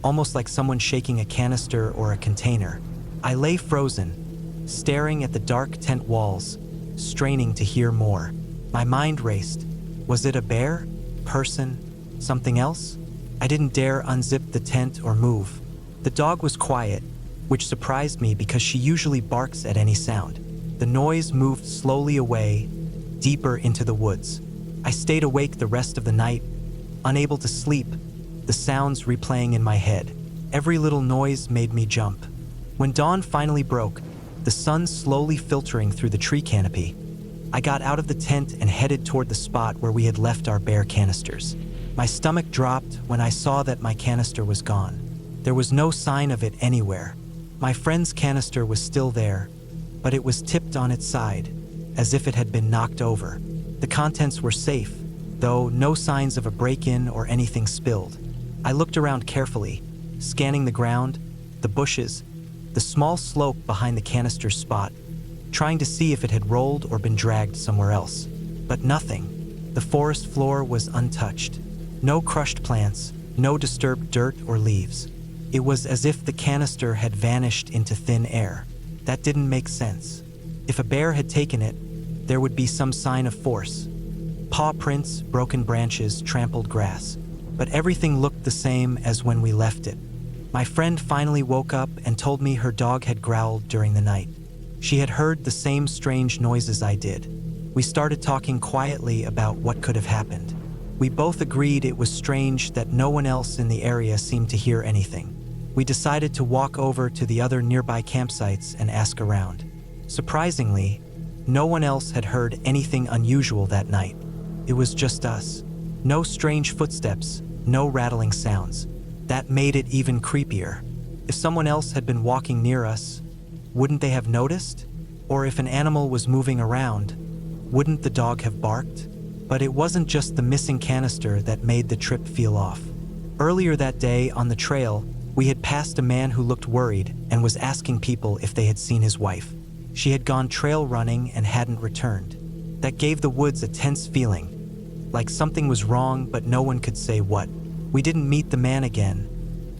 [SPEAKER 1] almost like someone shaking a canister or a container. I lay frozen, staring at the dark tent walls, straining to hear more. My mind raced. Was it a bear? Person? Something else? I didn't dare unzip the tent or move. The dog was quiet, which surprised me because she usually barks at any sound. The noise moved slowly away, deeper into the woods. I stayed awake the rest of the night, unable to sleep, the sounds replaying in my head. Every little noise made me jump. When dawn finally broke, the sun slowly filtering through the tree canopy, I got out of the tent and headed toward the spot where we had left our bear canisters. My stomach dropped when I saw that my canister was gone. There was no sign of it anywhere. My friend's canister was still there, but it was tipped on its side, as if it had been knocked over. The contents were safe, though no signs of a break-in or anything spilled. I looked around carefully, scanning the ground, the bushes, the small slope behind the canister's spot, trying to see if it had rolled or been dragged somewhere else. But nothing. The forest floor was untouched. No crushed plants, no disturbed dirt or leaves. It was as if the canister had vanished into thin air. That didn't make sense. If a bear had taken it, there would be some sign of force. Paw prints, broken branches, trampled grass. But everything looked the same as when we left it. My friend finally woke up and told me her dog had growled during the night. She had heard the same strange noises I did. We started talking quietly about what could have happened. We both agreed it was strange that no one else in the area seemed to hear anything. We decided to walk over to the other nearby campsites and ask around. Surprisingly, no one else had heard anything unusual that night. It was just us. No strange footsteps, no rattling sounds. That made it even creepier. If someone else had been walking near us, wouldn't they have noticed? Or if an animal was moving around, wouldn't the dog have barked? But it wasn't just the missing canister that made the trip feel off. Earlier that day on the trail, we had passed a man who looked worried and was asking people if they had seen his wife. She had gone trail running and hadn't returned. That gave the woods a tense feeling, like something was wrong but no one could say what. We didn't meet the man again,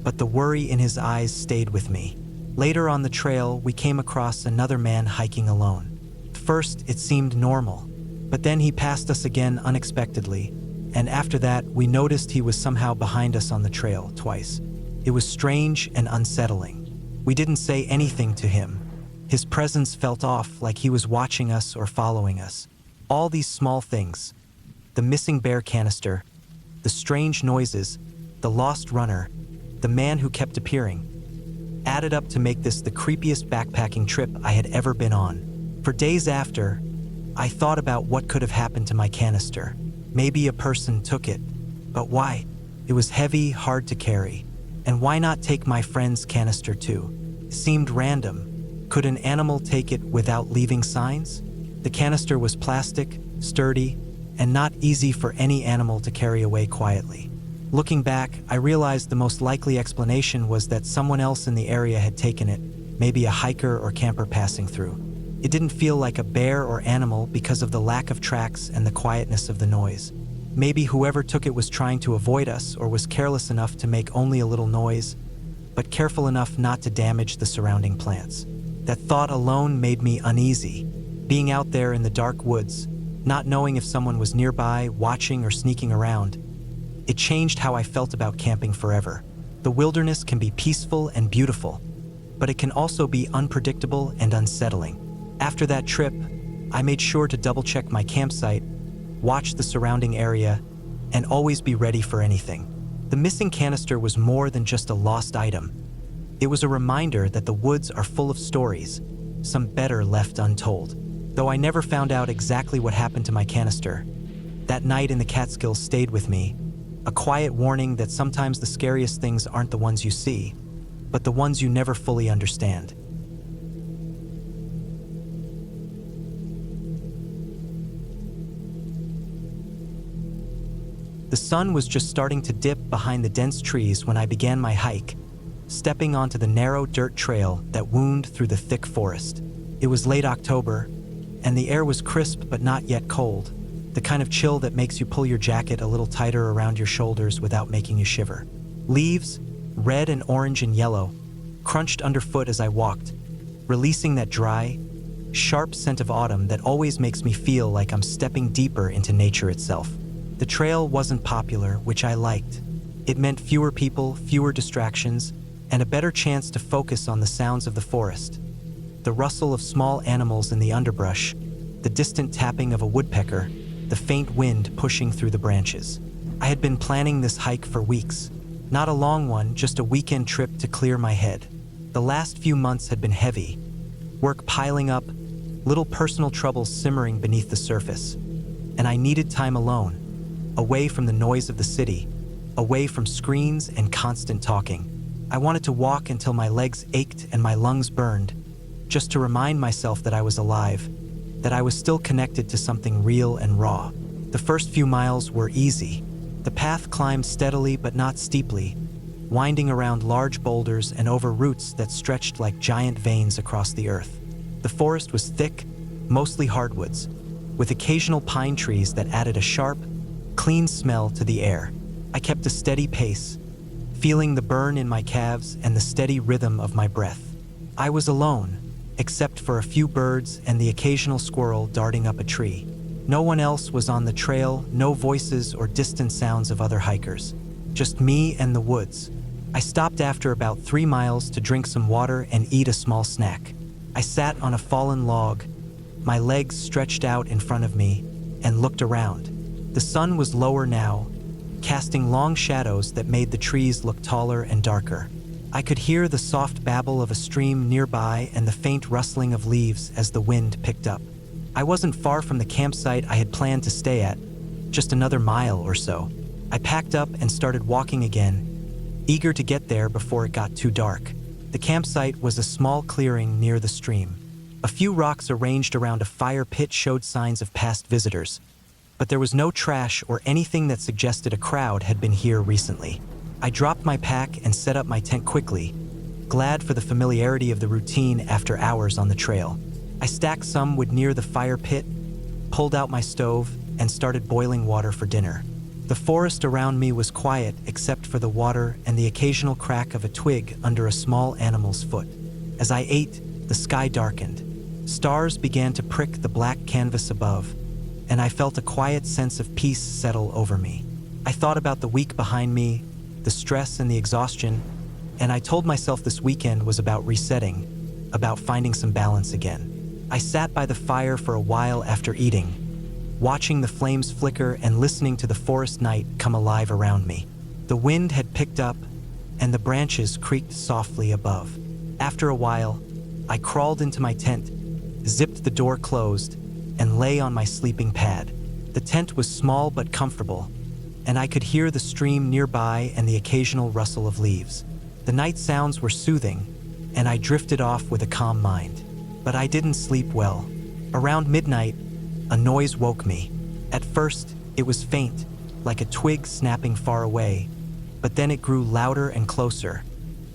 [SPEAKER 1] but the worry in his eyes stayed with me. Later on the trail, we came across another man hiking alone. At first, it seemed normal, but then he passed us again unexpectedly, and after that, we noticed he was somehow behind us on the trail twice. It was strange and unsettling. We didn't say anything to him. His presence felt off, like he was watching us or following us. All these small things, the missing bear canister, the strange noises, the lost runner, the man who kept appearing, added up to make this the creepiest backpacking trip I had ever been on. For days after, I thought about what could have happened to my canister. Maybe a person took it, but why? It was heavy, hard to carry. And why not take my friend's canister too? It seemed random. Could an animal take it without leaving signs? The canister was plastic, sturdy, and not easy for any animal to carry away quietly. Looking back, I realized the most likely explanation was that someone else in the area had taken it, maybe a hiker or camper passing through. It didn't feel like a bear or animal because of the lack of tracks and the quietness of the noise. Maybe whoever took it was trying to avoid us or was careless enough to make only a little noise, but careful enough not to damage the surrounding plants. That thought alone made me uneasy. Being out there in the dark woods, not knowing if someone was nearby, watching or sneaking around, it changed how I felt about camping forever. The wilderness can be peaceful and beautiful, but it can also be unpredictable and unsettling. After that trip, I made sure to double-check my campsite, watch the surrounding area, and always be ready for anything. The missing canister was more than just a lost item. It was a reminder that the woods are full of stories, some better left untold. Though I never found out exactly what happened to my canister, that night in the Catskills stayed with me, a quiet warning that sometimes the scariest things aren't the ones you see, but the ones you never fully understand. The sun was just starting to dip behind the dense trees when I began my hike, stepping onto the narrow dirt trail that wound through the thick forest. It was late October, and the air was crisp but not yet cold, the kind of chill that makes you pull your jacket a little tighter around your shoulders without making you shiver. Leaves, red and orange and yellow, crunched underfoot as I walked, releasing that dry, sharp scent of autumn that always makes me feel like I'm stepping deeper into nature itself. The trail wasn't popular, which I liked. It meant fewer people, fewer distractions, and a better chance to focus on the sounds of the forest. The rustle of small animals in the underbrush, the distant tapping of a woodpecker, the faint wind pushing through the branches. I had been planning this hike for weeks. Not a long one, just a weekend trip to clear my head. The last few months had been heavy, work piling up, little personal troubles simmering beneath the surface. And I needed time alone, away from the noise of the city, away from screens and constant talking. I wanted to walk until my legs ached and my lungs burned, just to remind myself that I was alive, that I was still connected to something real and raw. The first few miles were easy. The path climbed steadily but not steeply, winding around large boulders and over roots that stretched like giant veins across the earth. The forest was thick, mostly hardwoods, with occasional pine trees that added a sharp, clean smell to the air. I kept a steady pace, feeling the burn in my calves and the steady rhythm of my breath. I was alone, except for a few birds and the occasional squirrel darting up a tree. No one else was on the trail, no voices or distant sounds of other hikers. Just me and the woods. I stopped after about 3 miles to drink some water and eat a small snack. I sat on a fallen log, my legs stretched out in front of me, and looked around. The sun was lower now, casting long shadows that made the trees look taller and darker. I could hear the soft babble of a stream nearby and the faint rustling of leaves as the wind picked up. I wasn't far from the campsite I had planned to stay at, just another mile or so. I packed up and started walking again, eager to get there before it got too dark. The campsite was a small clearing near the stream. A few rocks arranged around a fire pit showed signs of past visitors, but there was no trash or anything that suggested a crowd had been here recently. I dropped my pack and set up my tent quickly, glad for the familiarity of the routine after hours on the trail. I stacked some wood near the fire pit, pulled out my stove, and started boiling water for dinner. The forest around me was quiet except for the water and the occasional crack of a twig under a small animal's foot. As I ate, the sky darkened. Stars began to prick the black canvas above, and I felt a quiet sense of peace settle over me. I thought about the week behind me, the stress and the exhaustion, and I told myself this weekend was about resetting, about finding some balance again. I sat by the fire for a while after eating, watching the flames flicker and listening to the forest night come alive around me. The wind had picked up, and the branches creaked softly above. After a while, I crawled into my tent, zipped the door closed, and lay on my sleeping pad. The tent was small but comfortable, and I could hear the stream nearby and the occasional rustle of leaves. The night sounds were soothing, and I drifted off with a calm mind. But I didn't sleep well. Around midnight, a noise woke me. At first, it was faint, like a twig snapping far away, but then it grew louder and closer.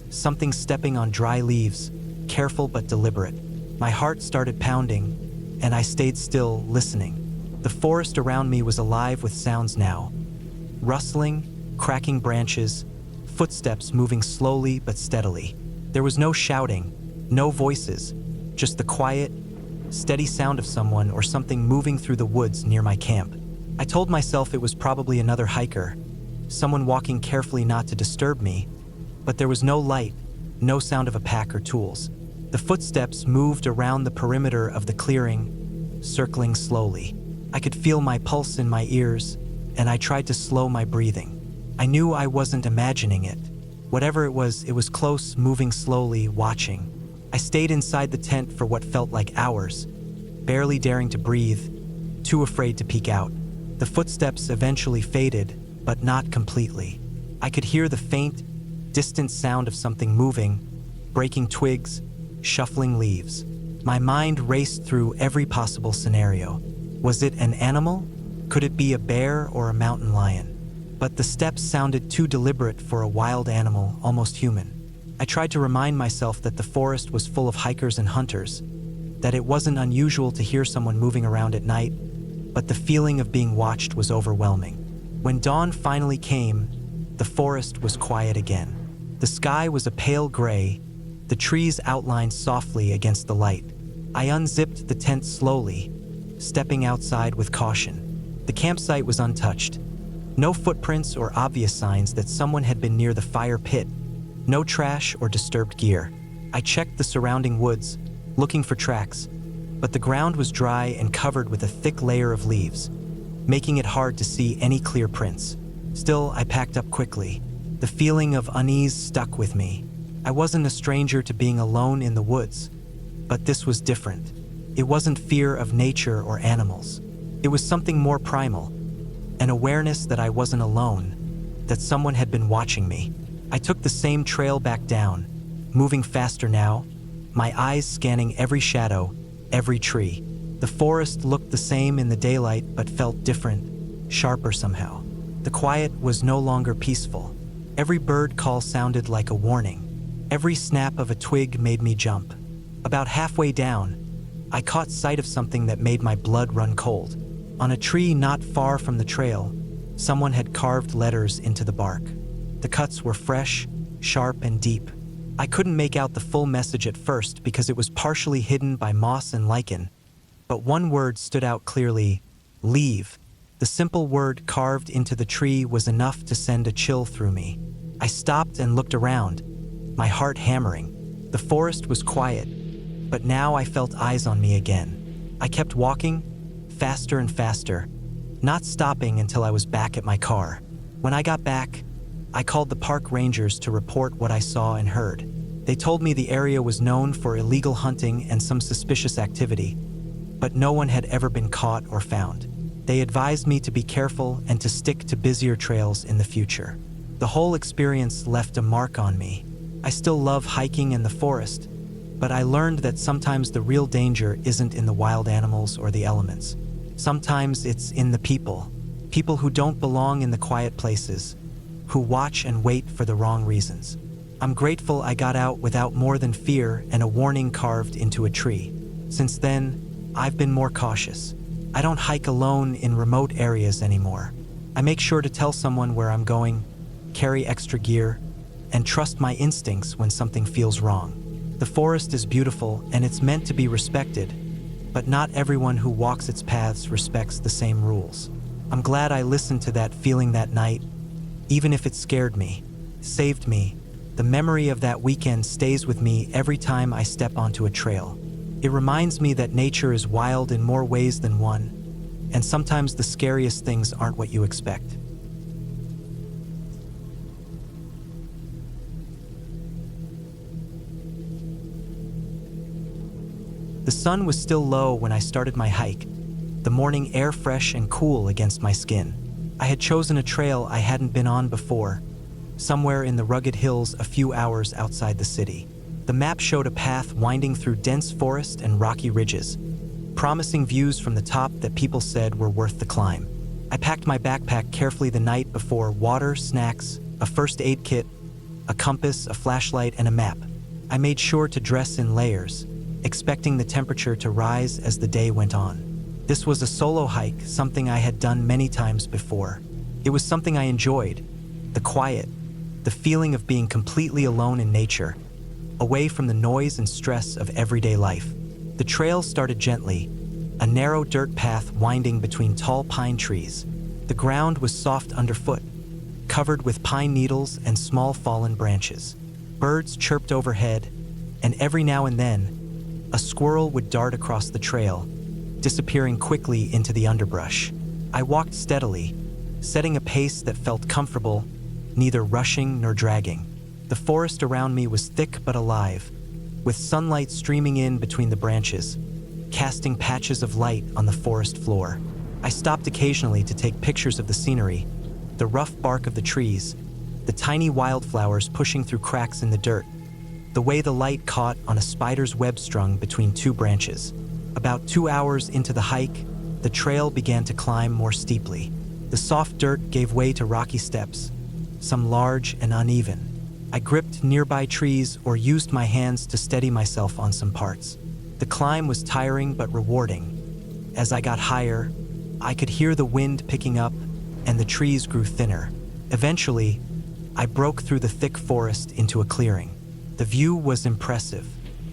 [SPEAKER 1] Something stepping on dry leaves, careful but deliberate. My heart started pounding, and I stayed still, listening. The forest around me was alive with sounds now. Rustling, cracking branches, footsteps moving slowly but steadily. There was no shouting, no voices, just the quiet, steady sound of someone or something moving through the woods near my camp. I told myself it was probably another hiker, someone walking carefully not to disturb me, but there was no light, no sound of a pack or tools. The footsteps moved around the perimeter of the clearing, circling slowly. I could feel my pulse in my ears, and I tried to slow my breathing. I knew I wasn't imagining it. Whatever it was close, moving slowly, watching. I stayed inside the tent for what felt like hours, barely daring to breathe, too afraid to peek out. The footsteps eventually faded, but not completely. I could hear the faint, distant sound of something moving, breaking twigs, shuffling leaves. My mind raced through every possible scenario. Was it an animal? Could it be a bear or a mountain lion? But the steps sounded too deliberate for a wild animal, almost human. I tried to remind myself that the forest was full of hikers and hunters, that it wasn't unusual to hear someone moving around at night, but the feeling of being watched was overwhelming. When dawn finally came, the forest was quiet again. The sky was a pale gray, the trees outlined softly against the light. I unzipped the tent slowly, stepping outside with caution. The campsite was untouched. No footprints or obvious signs that someone had been near the fire pit. No trash or disturbed gear. I checked the surrounding woods, looking for tracks, but the ground was dry and covered with a thick layer of leaves. making it hard to see any clear prints. Still, I packed up quickly. The feeling of unease stuck with me. I wasn't a stranger to being alone in the woods, but this was different. It wasn't fear of nature or animals. It was something more primal, an awareness that I wasn't alone, that someone had been watching me. I took the same trail back down, moving faster now, my eyes scanning every shadow, every tree. The forest looked the same in the daylight but felt different, sharper somehow. The quiet was no longer peaceful. Every bird call sounded like a warning. Every snap of a twig made me jump. About halfway down, I caught sight of something that made my blood run cold. On a tree not far from the trail, someone had carved letters into the bark. The cuts were fresh, sharp, and deep. I couldn't make out the full message at first because it was partially hidden by moss and lichen, but one word stood out clearly: leave. The simple word carved into the tree was enough to send a chill through me. I stopped and looked around, my heart hammering. The forest was quiet, but now I felt eyes on me again. I kept walking, faster and faster, not stopping until I was back at my car. When I got back, I called the park rangers to report what I saw and heard. They told me the area was known for illegal hunting and some suspicious activity, but no one had ever been caught or found. They advised me to be careful and to stick to busier trails in the future. The whole experience left a mark on me. I still love hiking in the forest, but I learned that sometimes the real danger isn't in the wild animals or the elements. Sometimes it's in the people who don't belong in the quiet places, who watch and wait for the wrong reasons. I'm grateful I got out without more than fear and a warning carved into a tree. Since then, I've been more cautious. I don't hike alone in remote areas anymore. I make sure to tell someone where I'm going, carry extra gear, and trust my instincts when something feels wrong. The forest is beautiful and it's meant to be respected, but not everyone who walks its paths respects the same rules. I'm glad I listened to that feeling that night, even if it scared me, saved me. The memory of that weekend stays with me every time I step onto a trail. It reminds me that nature is wild in more ways than one, and sometimes the scariest things aren't what you expect. The sun was still low when I started my hike, the morning air fresh and cool against my skin. I had chosen a trail I hadn't been on before, somewhere in the rugged hills a few hours outside the city. The map showed a path winding through dense forest and rocky ridges, promising views from the top that people said were worth the climb. I packed my backpack carefully the night before: water, snacks, a first aid kit, a compass, a flashlight, and a map. I made sure to dress in layers, expecting the temperature to rise as the day went on. This was a solo hike, something I had done many times before. It was something I enjoyed: the quiet, the feeling of being completely alone in nature, away from the noise and stress of everyday life. The trail started gently, a narrow dirt path winding between tall pine trees. The ground was soft underfoot, covered with pine needles and small fallen branches. Birds chirped overhead, and every now and then, a squirrel would dart across the trail, disappearing quickly into the underbrush. I walked steadily, setting a pace that felt comfortable, neither rushing nor dragging. The forest around me was thick but alive, with sunlight streaming in between the branches, casting patches of light on the forest floor. I stopped occasionally to take pictures of the scenery, the rough bark of the trees, the tiny wildflowers pushing through cracks in the dirt, the way the light caught on a spider's web strung between two branches. About 2 hours into the hike, the trail began to climb more steeply. The soft dirt gave way to rocky steps, some large and uneven. I gripped nearby trees or used my hands to steady myself on some parts. The climb was tiring but rewarding. As I got higher, I could hear the wind picking up and the trees grew thinner. Eventually, I broke through the thick forest into a clearing. The view was impressive.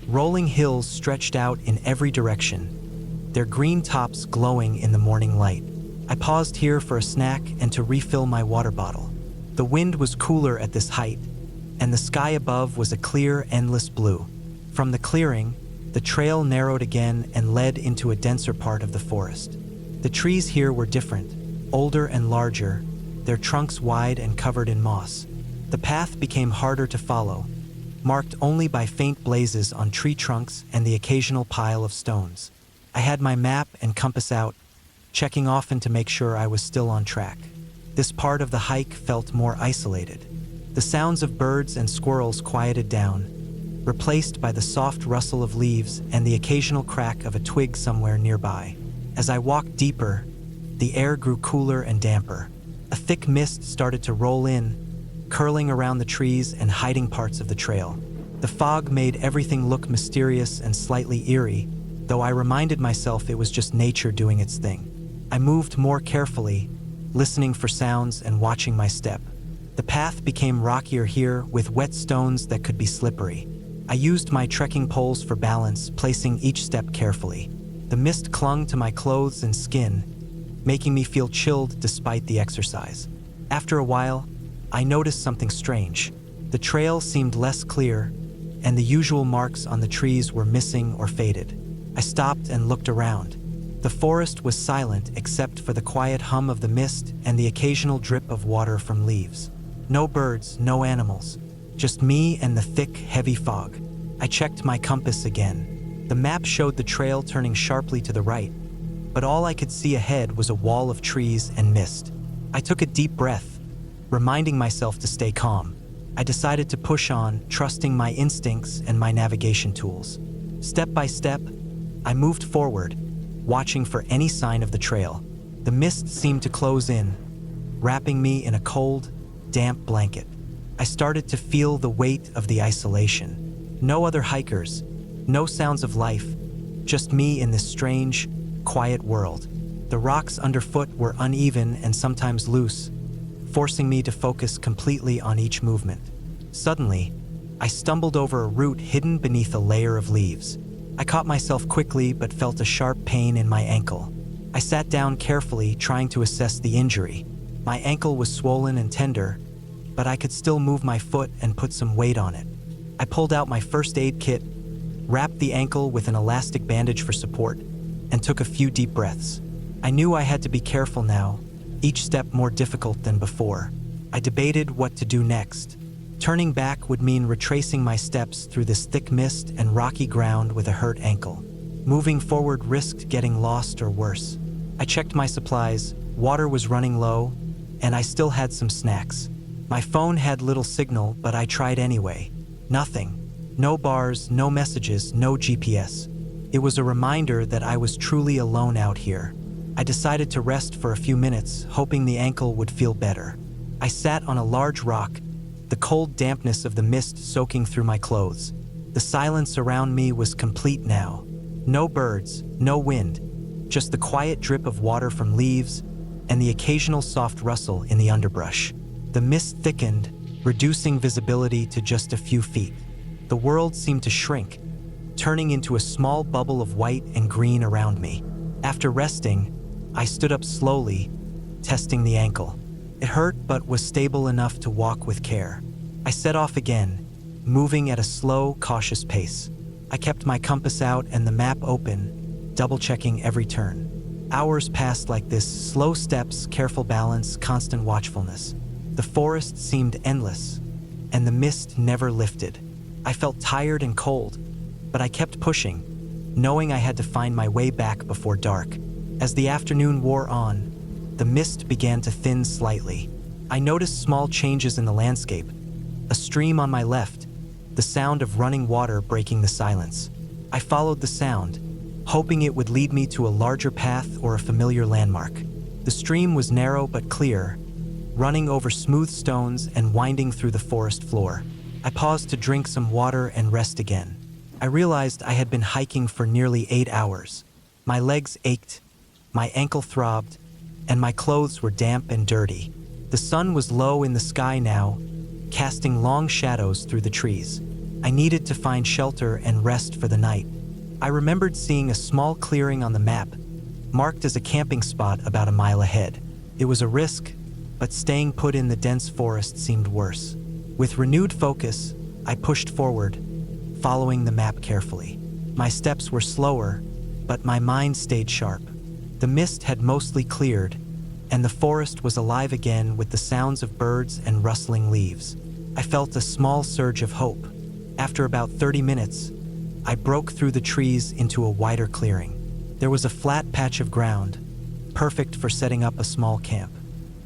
[SPEAKER 1] Rolling hills stretched out in every direction, their green tops glowing in the morning light. I paused here for a snack and to refill my water bottle. The wind was cooler at this height, and the sky above was a clear, endless blue. From the clearing, the trail narrowed again and led into a denser part of the forest. The trees here were different, older and larger, their trunks wide and covered in moss. The path became harder to follow, marked only by faint blazes on tree trunks and the occasional pile of stones. I had my map and compass out, checking often to make sure I was still on track. This part of the hike felt more isolated. The sounds of birds and squirrels quieted down, replaced by the soft rustle of leaves and the occasional crack of a twig somewhere nearby. As I walked deeper, the air grew cooler and damper. A thick mist started to roll in, curling around the trees and hiding parts of the trail. The fog made everything look mysterious and slightly eerie, though I reminded myself it was just nature doing its thing. I moved more carefully, listening for sounds and watching my step. The path became rockier here, with wet stones that could be slippery. I used my trekking poles for balance, placing each step carefully. The mist clung to my clothes and skin, making me feel chilled despite the exercise. After a while, I noticed something strange. The trail seemed less clear, and the usual marks on the trees were missing or faded. I stopped and looked around. The forest was silent except for the quiet hum of the mist and the occasional drip of water from leaves. No birds, no animals, just me and the thick, heavy fog. I checked my compass again. The map showed the trail turning sharply to the right, but all I could see ahead was a wall of trees and mist. I took a deep breath, reminding myself to stay calm. I decided to push on, trusting my instincts and my navigation tools. Step by step, I moved forward, watching for any sign of the trail. The mist seemed to close in, wrapping me in a cold, damp blanket. I started to feel the weight of the isolation. No other hikers, no sounds of life, just me in this strange, quiet world. The rocks underfoot were uneven and sometimes loose, forcing me to focus completely on each movement. Suddenly, I stumbled over a root hidden beneath a layer of leaves. I caught myself quickly but felt a sharp pain in my ankle. I sat down carefully, trying to assess the injury. My ankle was swollen and tender, but I could still move my foot and put some weight on it. I pulled out my first aid kit, wrapped the ankle with an elastic bandage for support, and took a few deep breaths. I knew I had to be careful now, each step more difficult than before. I debated what to do next. Turning back would mean retracing my steps through this thick mist and rocky ground with a hurt ankle. Moving forward risked getting lost or worse. I checked my supplies, water was running low, and I still had some snacks. My phone had little signal, but I tried anyway. Nothing. No bars, no messages, no GPS. It was a reminder that I was truly alone out here. I decided to rest for a few minutes, hoping the ankle would feel better. I sat on a large rock, the cold dampness of the mist soaking through my clothes. The silence around me was complete now. No birds, no wind, just the quiet drip of water from leaves and the occasional soft rustle in the underbrush. The mist thickened, reducing visibility to just a few feet. The world seemed to shrink, turning into a small bubble of white and green around me. After resting, I stood up slowly, testing the ankle. It hurt but was stable enough to walk with care. I set off again, moving at a slow, cautious pace. I kept my compass out and the map open, double-checking every turn. Hours passed like this, slow steps, careful balance, constant watchfulness. The forest seemed endless, and the mist never lifted. I felt tired and cold, but I kept pushing, knowing I had to find my way back before dark. As the afternoon wore on, the mist began to thin slightly. I noticed small changes in the landscape. A stream on my left, the sound of running water breaking the silence. I followed the sound, hoping it would lead me to a larger path or a familiar landmark. The stream was narrow but clear, running over smooth stones and winding through the forest floor. I paused to drink some water and rest again. I realized I had been hiking for nearly 8 hours. My legs ached, my ankle throbbed, and my clothes were damp and dirty. The sun was low in the sky now, casting long shadows through the trees. I needed to find shelter and rest for the night. I remembered seeing a small clearing on the map, marked as a camping spot about a mile ahead. It was a risk, but staying put in the dense forest seemed worse. With renewed focus, I pushed forward, following the map carefully. My steps were slower, but my mind stayed sharp. The mist had mostly cleared, and the forest was alive again with the sounds of birds and rustling leaves. I felt a small surge of hope. After about 30 minutes, I broke through the trees into a wider clearing. There was a flat patch of ground, perfect for setting up a small camp.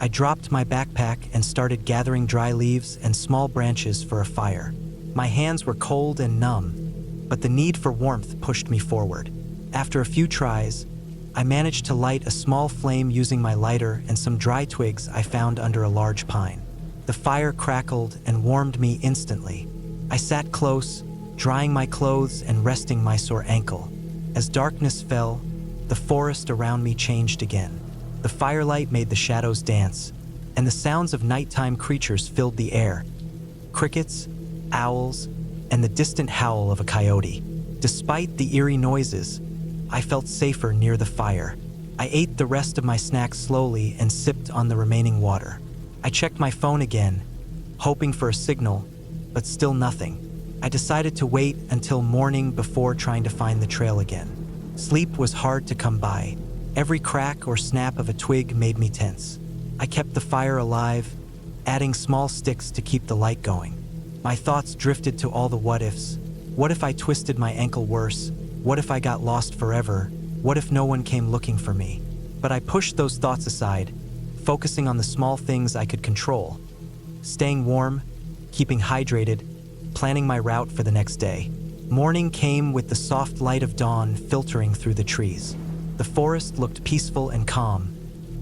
[SPEAKER 1] I dropped my backpack and started gathering dry leaves and small branches for a fire. My hands were cold and numb, but the need for warmth pushed me forward. After a few tries, I managed to light a small flame using my lighter and some dry twigs I found under a large pine. The fire crackled and warmed me instantly. I sat close, drying my clothes and resting my sore ankle. As darkness fell, the forest around me changed again. The firelight made the shadows dance, and the sounds of nighttime creatures filled the air. Crickets, owls, and the distant howl of a coyote. Despite the eerie noises, I felt safer near the fire. I ate the rest of my snacks slowly and sipped on the remaining water. I checked my phone again, hoping for a signal, but still nothing. I decided to wait until morning before trying to find the trail again. Sleep was hard to come by. Every crack or snap of a twig made me tense. I kept the fire alive, adding small sticks to keep the light going. My thoughts drifted to all the what-ifs. What if I twisted my ankle worse? What if I got lost forever? What if no one came looking for me? But I pushed those thoughts aside, focusing on the small things I could control. Staying warm, keeping hydrated, planning my route for the next day. Morning came with the soft light of dawn filtering through the trees. The forest looked peaceful and calm,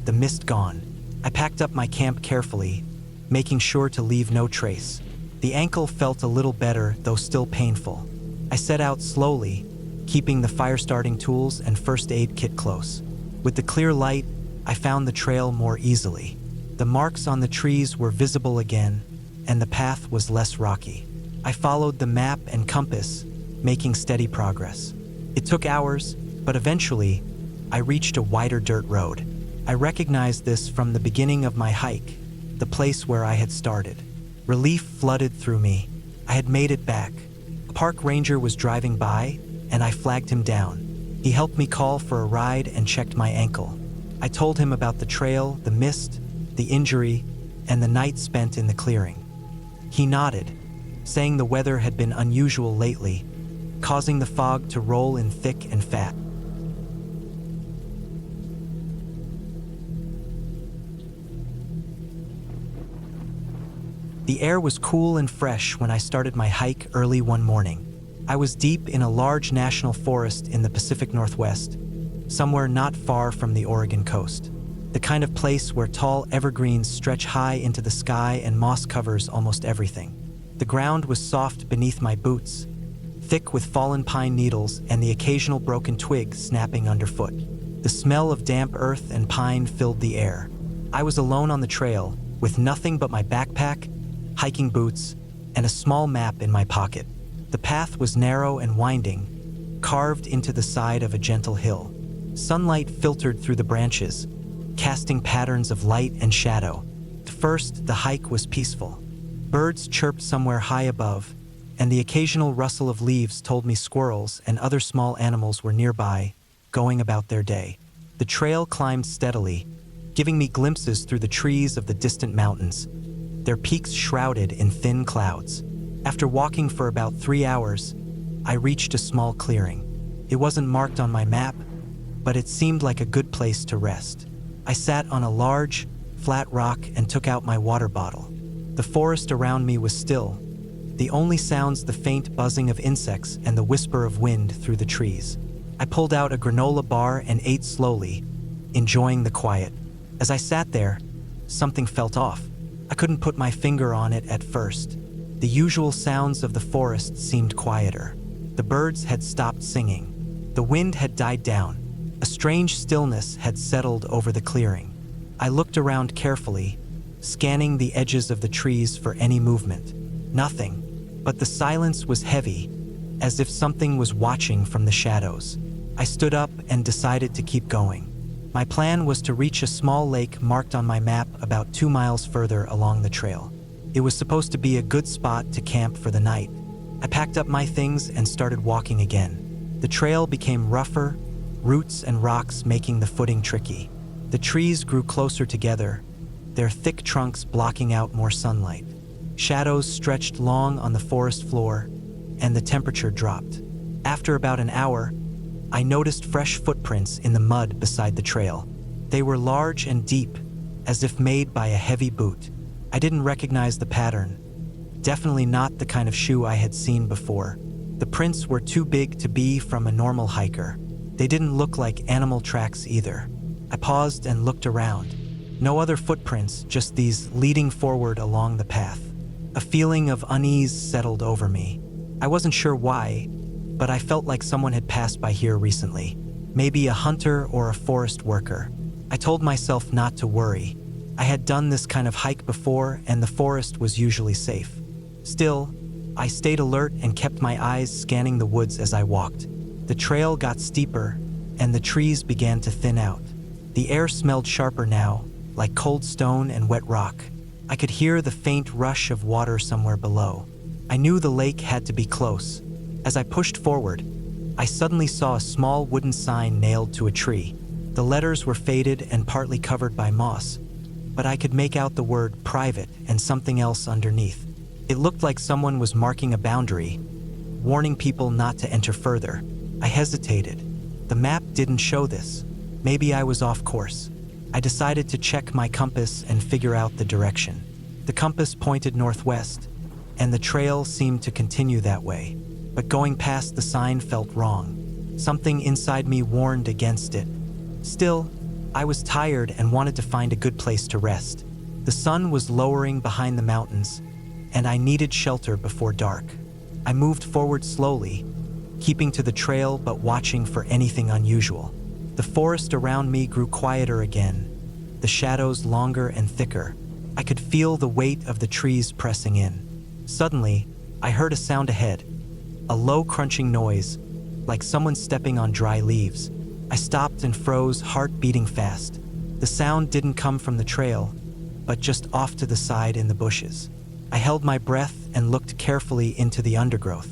[SPEAKER 1] the mist gone. I packed up my camp carefully, making sure to leave no trace. The ankle felt a little better, though still painful. I set out slowly, keeping the fire-starting tools and first aid kit close. With the clear light, I found the trail more easily. The marks on the trees were visible again, and the path was less rocky. I followed the map and compass, making steady progress. It took hours, but eventually, I reached a wider dirt road. I recognized this from the beginning of my hike, the place where I had started. Relief flooded through me. I had made it back. A park ranger was driving by, and I flagged him down. He helped me call for a ride and checked my ankle. I told him about the trail, the mist, the injury, and the night spent in the clearing. He nodded, saying the weather had been unusual lately, causing the fog to roll in thick and fat. The air was cool and fresh when I started my hike early one morning. I was deep in a large national forest in the Pacific Northwest, somewhere not far from the Oregon coast. The kind of place where tall evergreens stretch high into the sky and moss covers almost everything. The ground was soft beneath my boots, thick with fallen pine needles and the occasional broken twig snapping underfoot. The smell of damp earth and pine filled the air. I was alone on the trail, with nothing but my backpack, hiking boots, and a small map in my pocket. The path was narrow and winding, carved into the side of a gentle hill. Sunlight filtered through the branches, casting patterns of light and shadow. At first, the hike was peaceful. Birds chirped somewhere high above, and the occasional rustle of leaves told me squirrels and other small animals were nearby, going about their day. The trail climbed steadily, giving me glimpses through the trees of the distant mountains, their peaks shrouded in thin clouds. After walking for about 3 hours, I reached a small clearing. It wasn't marked on my map, but it seemed like a good place to rest. I sat on a large, flat rock and took out my water bottle. The forest around me was still, the only sounds the faint buzzing of insects and the whisper of wind through the trees. I pulled out a granola bar and ate slowly, enjoying the quiet. As I sat there, something felt off. I couldn't put my finger on it at first. The usual sounds of the forest seemed quieter. The birds had stopped singing. The wind had died down. A strange stillness had settled over the clearing. I looked around carefully, scanning the edges of the trees for any movement. Nothing, but the silence was heavy, as if something was watching from the shadows. I stood up and decided to keep going. My plan was to reach a small lake marked on my map about 2 miles further along the trail. It was supposed to be a good spot to camp for the night. I packed up my things and started walking again. The trail became rougher, roots and rocks making the footing tricky. The trees grew closer together, their thick trunks blocking out more sunlight. Shadows stretched long on the forest floor, and the temperature dropped. After about an hour, I noticed fresh footprints in the mud beside the trail. They were large and deep, as if made by a heavy boot. I didn't recognize the pattern. Definitely not the kind of shoe I had seen before. The prints were too big to be from a normal hiker. They didn't look like animal tracks either. I paused and looked around. No other footprints, just these leading forward along the path. A feeling of unease settled over me. I wasn't sure why, but I felt like someone had passed by here recently. Maybe a hunter or a forest worker. I told myself not to worry. I had done this kind of hike before, and the forest was usually safe. Still, I stayed alert and kept my eyes scanning the woods as I walked. The trail got steeper, and the trees began to thin out. The air smelled sharper now, like cold stone and wet rock. I could hear the faint rush of water somewhere below. I knew the lake had to be close. As I pushed forward, I suddenly saw a small wooden sign nailed to a tree. The letters were faded and partly covered by moss, but I could make out the word private and something else underneath. It looked like someone was marking a boundary, warning people not to enter further. I hesitated. The map didn't show this. Maybe I was off course. I decided to check my compass and figure out the direction. The compass pointed northwest, and the trail seemed to continue that way. But going past the sign felt wrong. Something inside me warned against it. Still, I was tired and wanted to find a good place to rest. The sun was lowering behind the mountains, and I needed shelter before dark. I moved forward slowly, keeping to the trail but watching for anything unusual. The forest around me grew quieter again, the shadows longer and thicker. I could feel the weight of the trees pressing in. Suddenly, I heard a sound ahead, a low crunching noise, like someone stepping on dry leaves. I stopped and froze, heart beating fast. The sound didn't come from the trail, but just off to the side in the bushes. I held my breath and looked carefully into the undergrowth.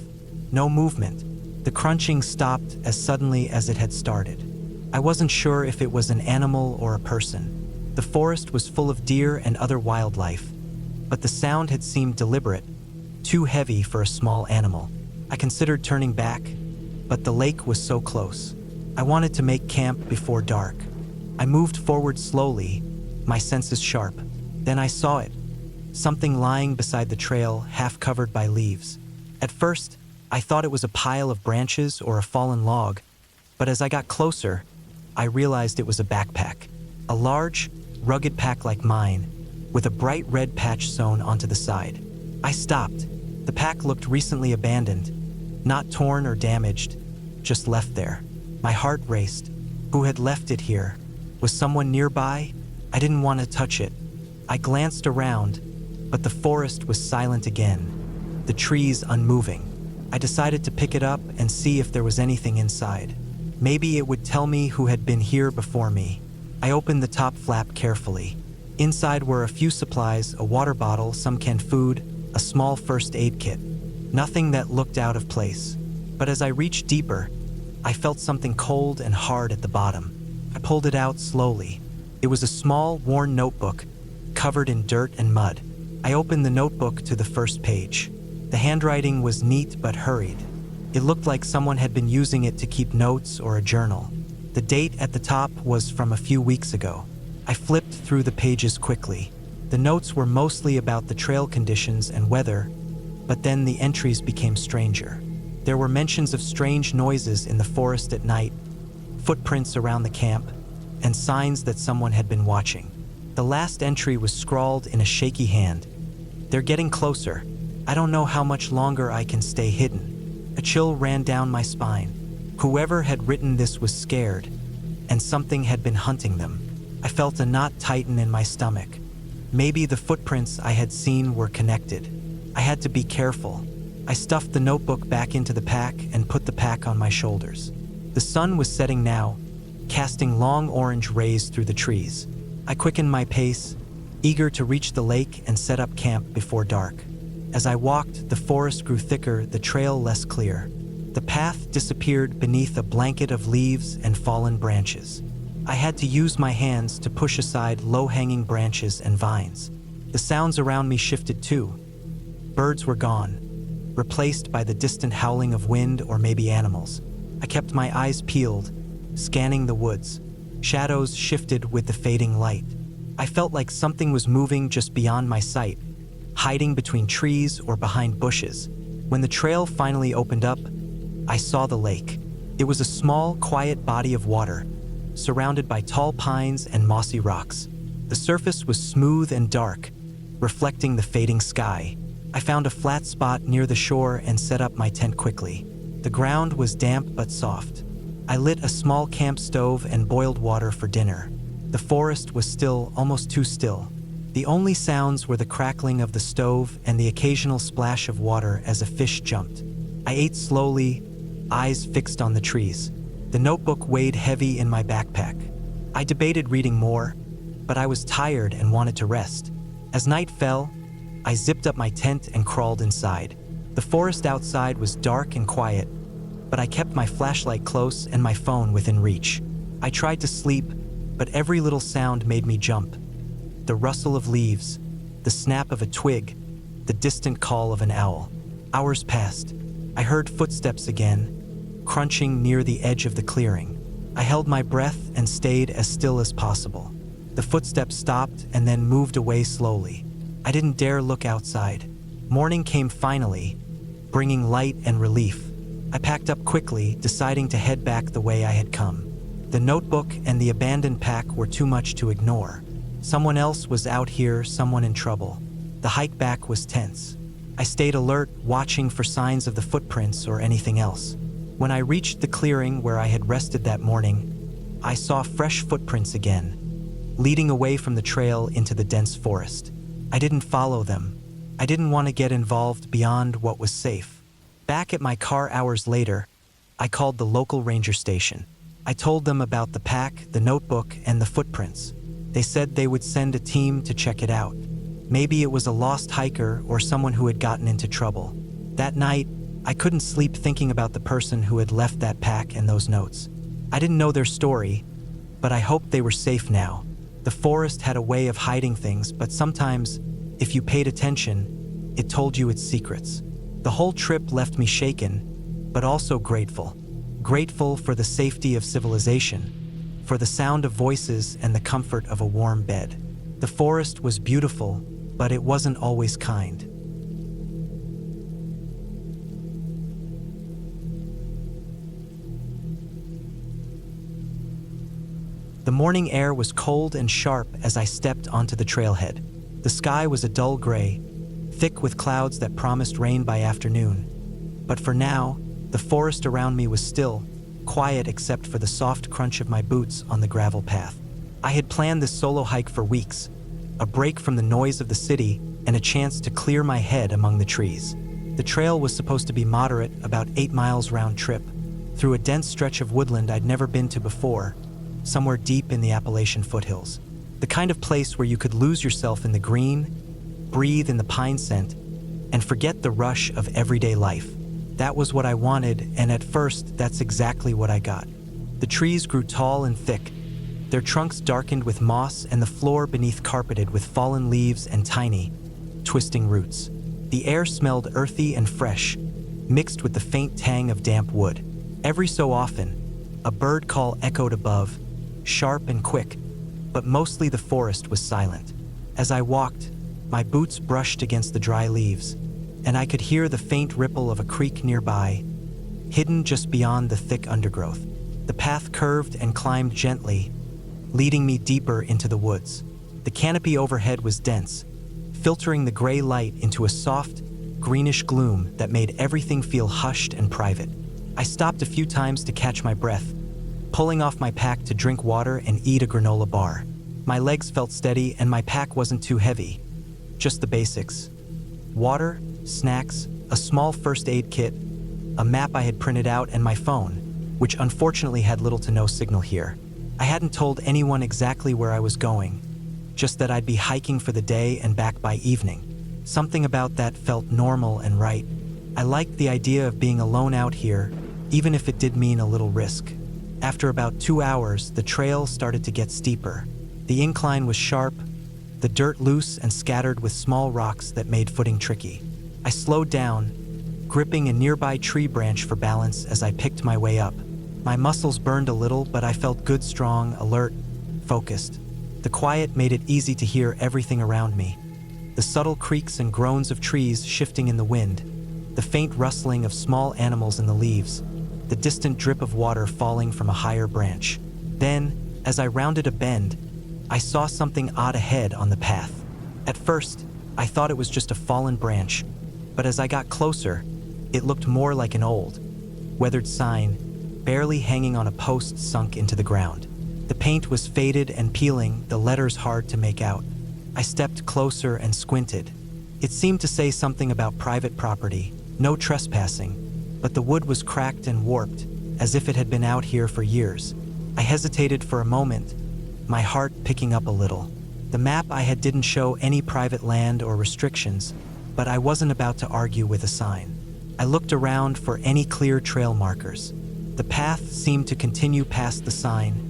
[SPEAKER 1] No movement. The crunching stopped as suddenly as it had started. I wasn't sure if it was an animal or a person. The forest was full of deer and other wildlife, but the sound had seemed deliberate, too heavy for a small animal. I considered turning back, but the lake was so close. I wanted to make camp before dark. I moved forward slowly, my senses sharp. Then I saw it, something lying beside the trail, half covered by leaves. At first, I thought it was a pile of branches or a fallen log, but as I got closer, I realized it was a backpack. A large, rugged pack like mine, with a bright red patch sewn onto the side. I stopped. The pack looked recently abandoned, not torn or damaged, just left there. My heart raced. Who had left it here? Was someone nearby? I didn't want to touch it. I glanced around, but the forest was silent again, the trees unmoving. I decided to pick it up and see if there was anything inside. Maybe it would tell me who had been here before me. I opened the top flap carefully. Inside were a few supplies, a water bottle, some canned food, a small first aid kit. Nothing that looked out of place. But as I reached deeper, I felt something cold and hard at the bottom. I pulled it out slowly. It was a small, worn notebook, covered in dirt and mud. I opened the notebook to the first page. The handwriting was neat but hurried. It looked like someone had been using it to keep notes or a journal. The date at the top was from a few weeks ago. I flipped through the pages quickly. The notes were mostly about the trail conditions and weather, but then the entries became stranger. There were mentions of strange noises in the forest at night, footprints around the camp, and signs that someone had been watching. The last entry was scrawled in a shaky hand. "They're getting closer. I don't know how much longer I can stay hidden." A chill ran down my spine. Whoever had written this was scared, and something had been hunting them. I felt a knot tighten in my stomach. Maybe the footprints I had seen were connected. I had to be careful. I stuffed the notebook back into the pack and put the pack on my shoulders. The sun was setting now, casting long orange rays through the trees. I quickened my pace, eager to reach the lake and set up camp before dark. As I walked, the forest grew thicker, the trail less clear. The path disappeared beneath a blanket of leaves and fallen branches. I had to use my hands to push aside low-hanging branches and vines. The sounds around me shifted too. Birds were gone, replaced by the distant howling of wind or maybe animals. I kept my eyes peeled, scanning the woods. Shadows shifted with the fading light. I felt like something was moving just beyond my sight, hiding between trees or behind bushes. When the trail finally opened up, I saw the lake. It was a small, quiet body of water, surrounded by tall pines and mossy rocks. The surface was smooth and dark, reflecting the fading sky. I found a flat spot near the shore and set up my tent quickly. The ground was damp but soft. I lit a small camp stove and boiled water for dinner. The forest was still, almost too still. The only sounds were the crackling of the stove and the occasional splash of water as a fish jumped. I ate slowly, eyes fixed on the trees. The notebook weighed heavy in my backpack. I debated reading more, but I was tired and wanted to rest. As night fell, I zipped up my tent and crawled inside. The forest outside was dark and quiet, but I kept my flashlight close and my phone within reach. I tried to sleep, but every little sound made me jump. The rustle of leaves, the snap of a twig, the distant call of an owl. Hours passed. I heard footsteps again, crunching near the edge of the clearing. I held my breath and stayed as still as possible. The footsteps stopped and then moved away slowly. I didn't dare look outside. Morning came finally, bringing light and relief. I packed up quickly, deciding to head back the way I had come. The notebook and the abandoned pack were too much to ignore. Someone else was out here, someone in trouble. The hike back was tense. I stayed alert, watching for signs of the footprints or anything else. When I reached the clearing where I had rested that morning, I saw fresh footprints again, leading away from the trail into the dense forest. I didn't follow them. I didn't want to get involved beyond what was safe. Back at my car hours later, I called the local ranger station. I told them about the pack, the notebook, and the footprints. They said they would send a team to check it out. Maybe it was a lost hiker or someone who had gotten into trouble. That night, I couldn't sleep thinking about the person who had left that pack and those notes. I didn't know their story, but I hoped they were safe now. The forest had a way of hiding things, but sometimes, if you paid attention, it told you its secrets. The whole trip left me shaken, but also grateful. Grateful for the safety of civilization, for the sound of voices and the comfort of a warm bed. The forest was beautiful, but it wasn't always kind. The morning air was cold and sharp as I stepped onto the trailhead. The sky was a dull gray, thick with clouds that promised rain by afternoon. But for now, the forest around me was still, quiet except for the soft crunch of my boots on the gravel path. I had planned this solo hike for weeks, a break from the noise of the city and a chance to clear my head among the trees. The trail was supposed to be moderate, about 8 miles round trip, through a dense stretch of woodland I'd never been to before, somewhere deep in the Appalachian foothills. The kind of place where you could lose yourself in the green, breathe in the pine scent, and forget the rush of everyday life. That was what I wanted, and at first, that's exactly what I got. The trees grew tall and thick, their trunks darkened with moss and the floor beneath carpeted with fallen leaves and tiny, twisting roots. The air smelled earthy and fresh, mixed with the faint tang of damp wood. Every so often, a bird call echoed above, sharp and quick, but mostly the forest was silent. As I walked, my boots brushed against the dry leaves, and I could hear the faint ripple of a creek nearby, hidden just beyond the thick undergrowth. The path curved and climbed gently, leading me deeper into the woods. The canopy overhead was dense, filtering the gray light into a soft, greenish gloom that made everything feel hushed and private. I stopped a few times to catch my breath, pulling off my pack to drink water and eat a granola bar. My legs felt steady and my pack wasn't too heavy. Just the basics. Water, snacks, a small first aid kit, a map I had printed out, and my phone, which unfortunately had little to no signal here. I hadn't told anyone exactly where I was going, just that I'd be hiking for the day and back by evening. Something about that felt normal and right. I liked the idea of being alone out here, even if it did mean a little risk. After about 2 hours, the trail started to get steeper. The incline was sharp, the dirt loose and scattered with small rocks that made footing tricky. I slowed down, gripping a nearby tree branch for balance as I picked my way up. My muscles burned a little, but I felt good, strong, alert, focused. The quiet made it easy to hear everything around me. The subtle creaks and groans of trees shifting in the wind, the faint rustling of small animals in the leaves, the distant drip of water falling from a higher branch. Then, as I rounded a bend, I saw something odd ahead on the path. At first, I thought it was just a fallen branch, but as I got closer, it looked more like an old, weathered sign, barely hanging on a post sunk into the ground. The paint was faded and peeling, the letters hard to make out. I stepped closer and squinted. It seemed to say something about private property, no trespassing, but the wood was cracked and warped, as if it had been out here for years. I hesitated for a moment, my heart picking up a little. The map I had didn't show any private land or restrictions, but I wasn't about to argue with a sign. I looked around for any clear trail markers. The path seemed to continue past the sign,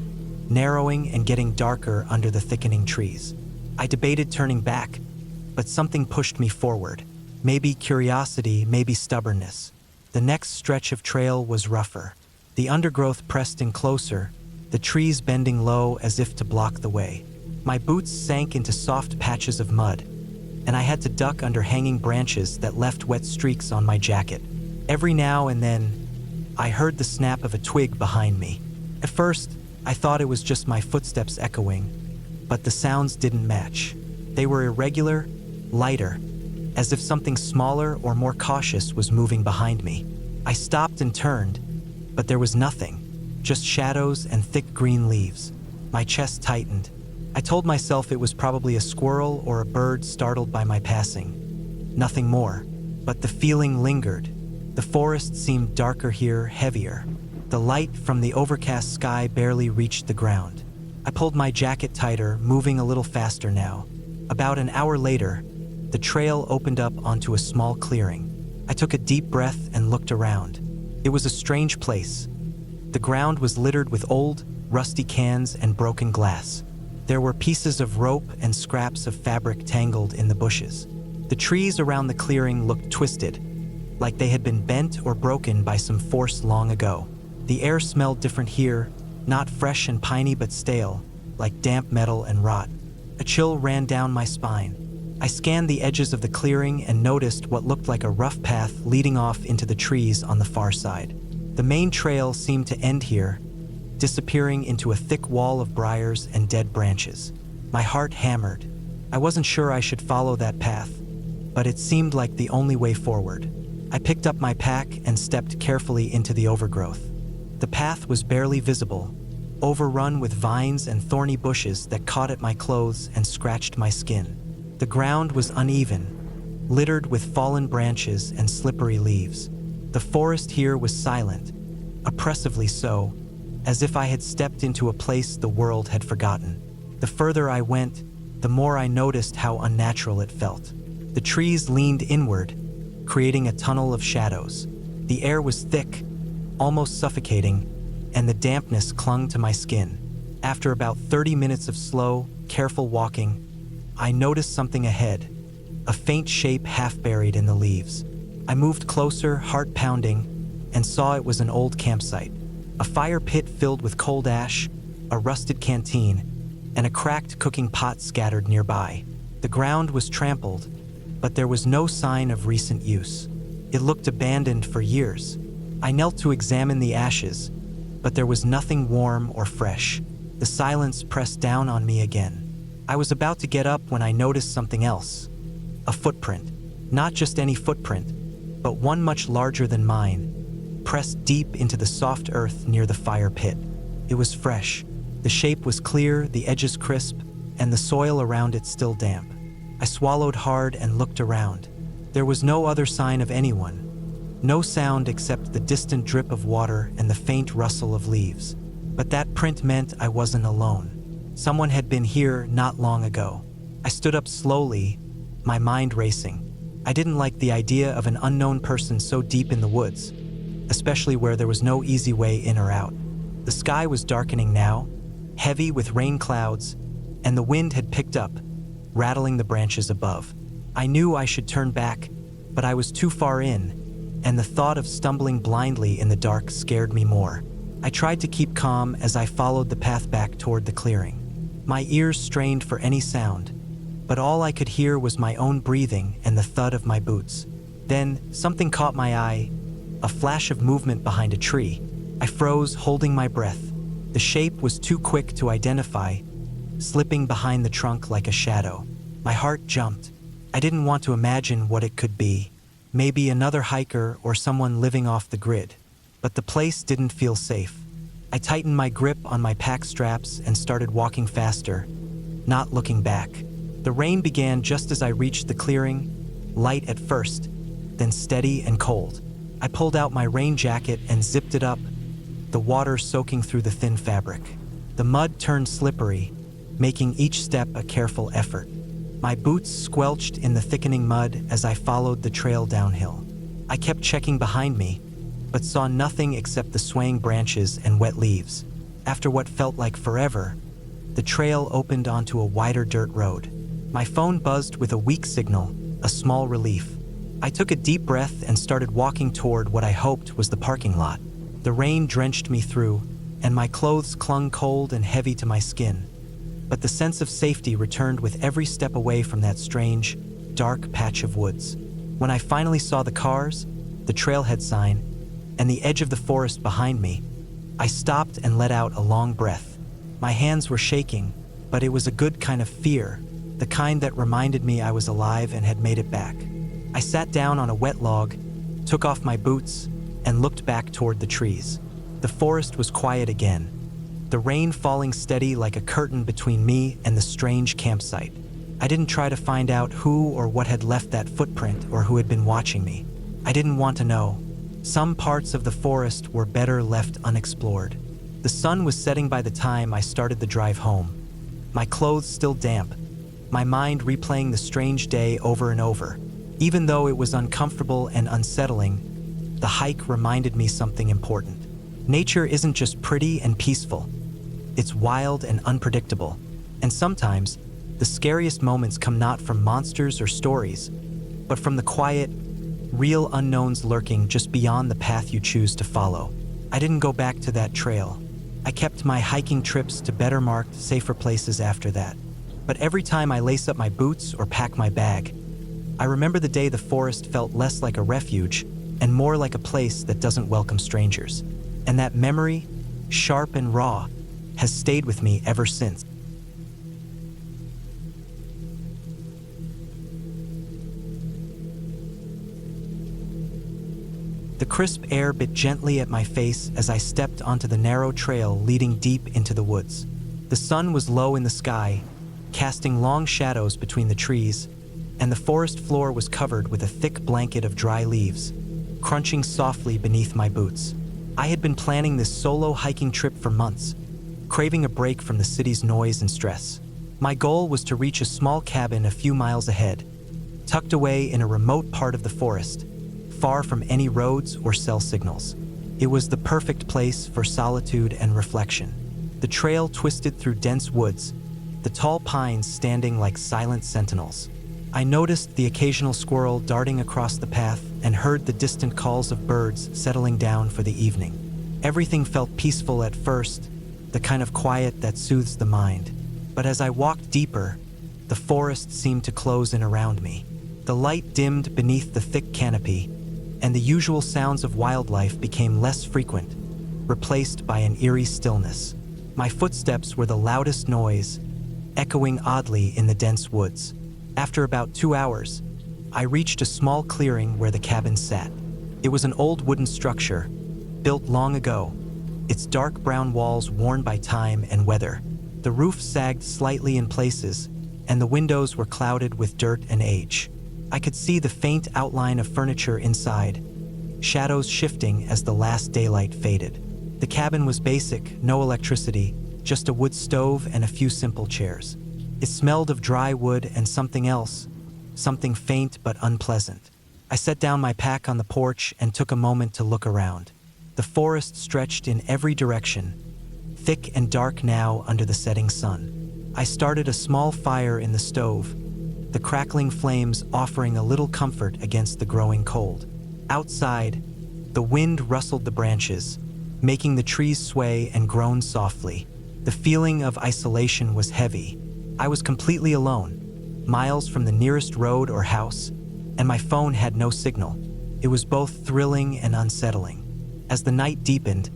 [SPEAKER 1] narrowing and getting darker under the thickening trees. I debated turning back, but something pushed me forward. Maybe curiosity, maybe stubbornness. The next stretch of trail was rougher. The undergrowth pressed in closer, the trees bending low as if to block the way. My boots sank into soft patches of mud, and I had to duck under hanging branches that left wet streaks on my jacket. Every now and then, I heard the snap of a twig behind me. At first, I thought it was just my footsteps echoing, but the sounds didn't match. They were irregular, lighter, as if something smaller or more cautious was moving behind me. I stopped and turned, but there was nothing, just shadows and thick green leaves. My chest tightened. I told myself it was probably a squirrel or a bird startled by my passing. Nothing more, but the feeling lingered. The forest seemed darker here, heavier. The light from the overcast sky barely reached the ground. I pulled my jacket tighter, moving a little faster now. About an hour later, the trail opened up onto a small clearing. I took a deep breath and looked around. It was a strange place. The ground was littered with old, rusty cans and broken glass. There were pieces of rope and scraps of fabric tangled in the bushes. The trees around the clearing looked twisted, like they had been bent or broken by some force long ago. The air smelled different here, not fresh and piney but stale, like damp metal and rot. A chill ran down my spine. I scanned the edges of the clearing and noticed what looked like a rough path leading off into the trees on the far side. The main trail seemed to end here, disappearing into a thick wall of briars and dead branches. My heart hammered. I wasn't sure I should follow that path, but it seemed like the only way forward. I picked up my pack and stepped carefully into the overgrowth. The path was barely visible, overrun with vines and thorny bushes that caught at my clothes and scratched my skin. The ground was uneven, littered with fallen branches and slippery leaves. The forest here was silent, oppressively so, as if I had stepped into a place the world had forgotten. The further I went, the more I noticed how unnatural it felt. The trees leaned inward, creating a tunnel of shadows. The air was thick, almost suffocating, and the dampness clung to my skin. After about 30 minutes of slow, careful walking, I noticed something ahead, a faint shape half buried in the leaves. I moved closer, heart pounding, and saw it was an old campsite. A fire pit filled with cold ash, a rusted canteen, and a cracked cooking pot scattered nearby. The ground was trampled, but there was no sign of recent use. It looked abandoned for years. I knelt to examine the ashes, but there was nothing warm or fresh. The silence pressed down on me again. I was about to get up when I noticed something else. A footprint. Not just any footprint, but one much larger than mine, pressed deep into the soft earth near the fire pit. It was fresh. The shape was clear, the edges crisp, and the soil around it still damp. I swallowed hard and looked around. There was no other sign of anyone. No sound except the distant drip of water and the faint rustle of leaves. But that print meant I wasn't alone. Someone had been here not long ago. I stood up slowly, my mind racing. I didn't like the idea of an unknown person so deep in the woods, especially where there was no easy way in or out. The sky was darkening now, heavy with rain clouds, and the wind had picked up, rattling the branches above. I knew I should turn back, but I was too far in, and the thought of stumbling blindly in the dark scared me more. I tried to keep calm as I followed the path back toward the clearing. My ears strained for any sound, but all I could hear was my own breathing and the thud of my boots. Then, something caught my eye, a flash of movement behind a tree. I froze, holding my breath. The shape was too quick to identify, slipping behind the trunk like a shadow. My heart jumped. I didn't want to imagine what it could be. Maybe another hiker or someone living off the grid. But the place didn't feel safe. I tightened my grip on my pack straps and started walking faster, not looking back. The rain began just as I reached the clearing, light at first, then steady and cold. I pulled out my rain jacket and zipped it up, the water soaking through the thin fabric. The mud turned slippery, making each step a careful effort. My boots squelched in the thickening mud as I followed the trail downhill. I kept checking behind me, but saw nothing except the swaying branches and wet leaves. After what felt like forever, the trail opened onto a wider dirt road. My phone buzzed with a weak signal, a small relief. I took a deep breath and started walking toward what I hoped was the parking lot. The rain drenched me through, and my clothes clung cold and heavy to my skin. But the sense of safety returned with every step away from that strange, dark patch of woods. When I finally saw the cars, the trailhead sign, and the edge of the forest behind me, I stopped and let out a long breath. My hands were shaking, but it was a good kind of fear, the kind that reminded me I was alive and had made it back. I sat down on a wet log, took off my boots, and looked back toward the trees. The forest was quiet again, the rain falling steady like a curtain between me and the strange campsite. I didn't try to find out who or what had left that footprint or who had been watching me. I didn't want to know. Some parts of the forest were better left unexplored. The sun was setting by the time I started the drive home. My clothes still damp, my mind replaying the strange day over and over. Even though it was uncomfortable and unsettling, the hike reminded me something important. Nature isn't just pretty and peaceful. It's wild and unpredictable. And sometimes, the scariest moments come not from monsters or stories, but from the quiet, real unknowns lurking just beyond the path you choose to follow. I didn't go back to that trail. I kept my hiking trips to better marked, safer places after that. But every time I lace up my boots or pack my bag, I remember the day the forest felt less like a refuge and more like a place that doesn't welcome strangers. And that memory, sharp and raw, has stayed with me ever since. The crisp air bit gently at my face as I stepped onto the narrow trail leading deep into the woods. The sun was low in the sky, casting long shadows between the trees, and the forest floor was covered with a thick blanket of dry leaves, crunching softly beneath my boots. I had been planning this solo hiking trip for months, craving a break from the city's noise and stress. My goal was to reach a small cabin a few miles ahead, tucked away in a remote part of the forest, far from any roads or cell signals. It was the perfect place for solitude and reflection. The trail twisted through dense woods, the tall pines standing like silent sentinels. I noticed the occasional squirrel darting across the path and heard the distant calls of birds settling down for the evening. Everything felt peaceful at first, the kind of quiet that soothes the mind. But as I walked deeper, the forest seemed to close in around me. The light dimmed beneath the thick canopy, and the usual sounds of wildlife became less frequent, replaced by an eerie stillness. My footsteps were the loudest noise, echoing oddly in the dense woods. After about 2 hours, I reached a small clearing where the cabin sat. It was an old wooden structure, built long ago, its dark brown walls worn by time and weather. The roof sagged slightly in places, and the windows were clouded with dirt and age. I could see the faint outline of furniture inside, shadows shifting as the last daylight faded. The cabin was basic, no electricity, just a wood stove and a few simple chairs. It smelled of dry wood and something else, something faint but unpleasant. I set down my pack on the porch and took a moment to look around. The forest stretched in every direction, thick and dark now under the setting sun. I started a small fire in the stove, the crackling flames offering a little comfort against the growing cold. Outside, the wind rustled the branches, making the trees sway and groan softly. The feeling of isolation was heavy. I was completely alone, miles from the nearest road or house, and my phone had no signal. It was both thrilling and unsettling. As the night deepened,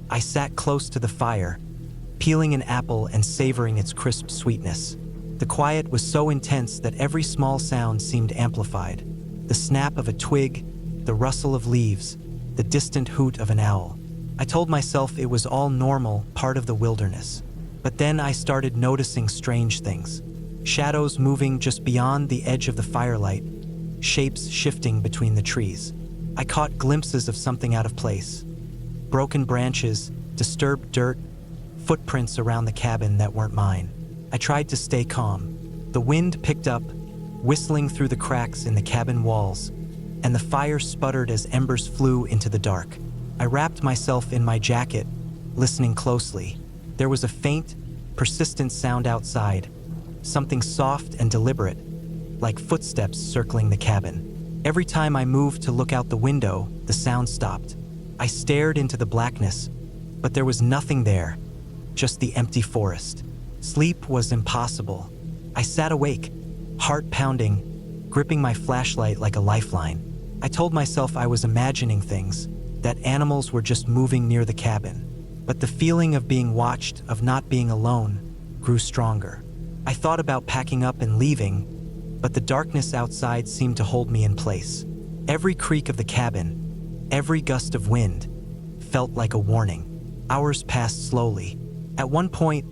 [SPEAKER 1] I sat close to the fire, peeling an apple and savoring its crisp sweetness. The quiet was so intense that every small sound seemed amplified. The snap of a twig, the rustle of leaves, the distant hoot of an owl. I told myself it was all normal, part of the wilderness. But then I started noticing strange things. Shadows moving just beyond the edge of the firelight, shapes shifting between the trees. I caught glimpses of something out of place. Broken branches, disturbed dirt, footprints around the cabin that weren't mine. I tried to stay calm. The wind picked up, whistling through the cracks in the cabin walls, and the fire sputtered as embers flew into the dark. I wrapped myself in my jacket, listening closely. There was a faint, persistent sound outside, something soft and deliberate, like footsteps circling the cabin. Every time I moved to look out the window, the sound stopped. I stared into the blackness, but there was nothing there, just the empty forest. Sleep was impossible. I sat awake, heart pounding, gripping my flashlight like a lifeline. I told myself I was imagining things, that animals were just moving near the cabin. But the feeling of being watched, of not being alone, grew stronger. I thought about packing up and leaving, but the darkness outside seemed to hold me in place. Every creak of the cabin, every gust of wind, felt like a warning. Hours passed slowly. At one point,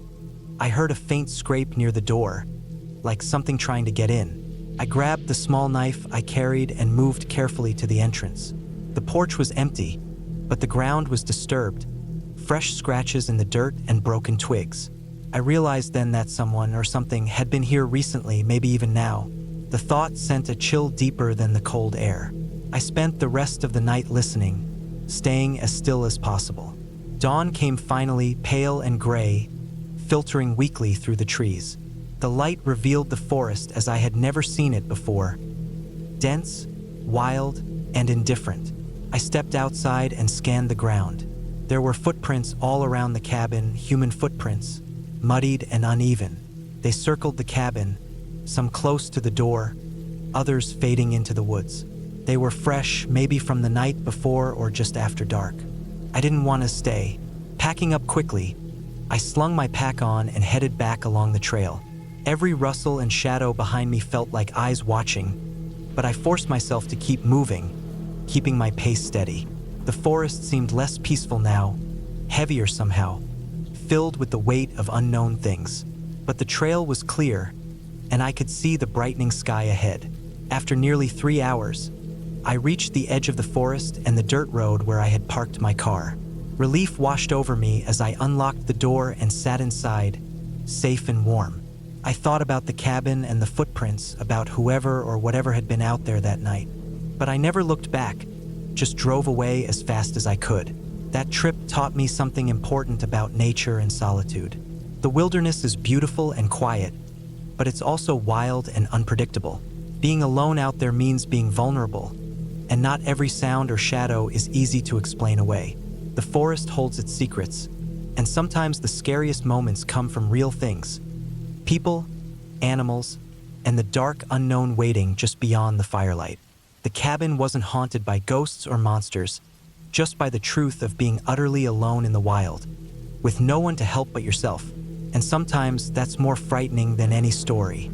[SPEAKER 1] I heard a faint scrape near the door, like something trying to get in. I grabbed the small knife I carried and moved carefully to the entrance. The porch was empty, but the ground was disturbed, fresh scratches in the dirt and broken twigs. I realized then that someone or something had been here recently, maybe even now. The thought sent a chill deeper than the cold air. I spent the rest of the night listening, staying as still as possible. Dawn came finally, pale and gray, filtering weakly through the trees. The light revealed the forest as I had never seen it before. Dense, wild, and indifferent. I stepped outside and scanned the ground. There were footprints all around the cabin, human footprints, muddied and uneven. They circled the cabin, some close to the door, others fading into the woods. They were fresh, maybe from the night before or just after dark. I didn't want to stay. Packing up quickly, I slung my pack on and headed back along the trail. Every rustle and shadow behind me felt like eyes watching, but I forced myself to keep moving, keeping my pace steady. The forest seemed less peaceful now, heavier somehow, filled with the weight of unknown things. But the trail was clear, and I could see the brightening sky ahead. After nearly 3 hours, I reached the edge of the forest and the dirt road where I had parked my car. Relief washed over me as I unlocked the door and sat inside, safe and warm. I thought about the cabin and the footprints, about whoever or whatever had been out there that night. But I never looked back, just drove away as fast as I could. That trip taught me something important about nature and solitude. The wilderness is beautiful and quiet, but it's also wild and unpredictable. Being alone out there means being vulnerable, and not every sound or shadow is easy to explain away. The forest holds its secrets, and sometimes the scariest moments come from real things. People, animals, and the dark unknown waiting just beyond the firelight. The cabin wasn't haunted by ghosts or monsters, just by the truth of being utterly alone in the wild, with no one to help but yourself. And sometimes that's more frightening than any story.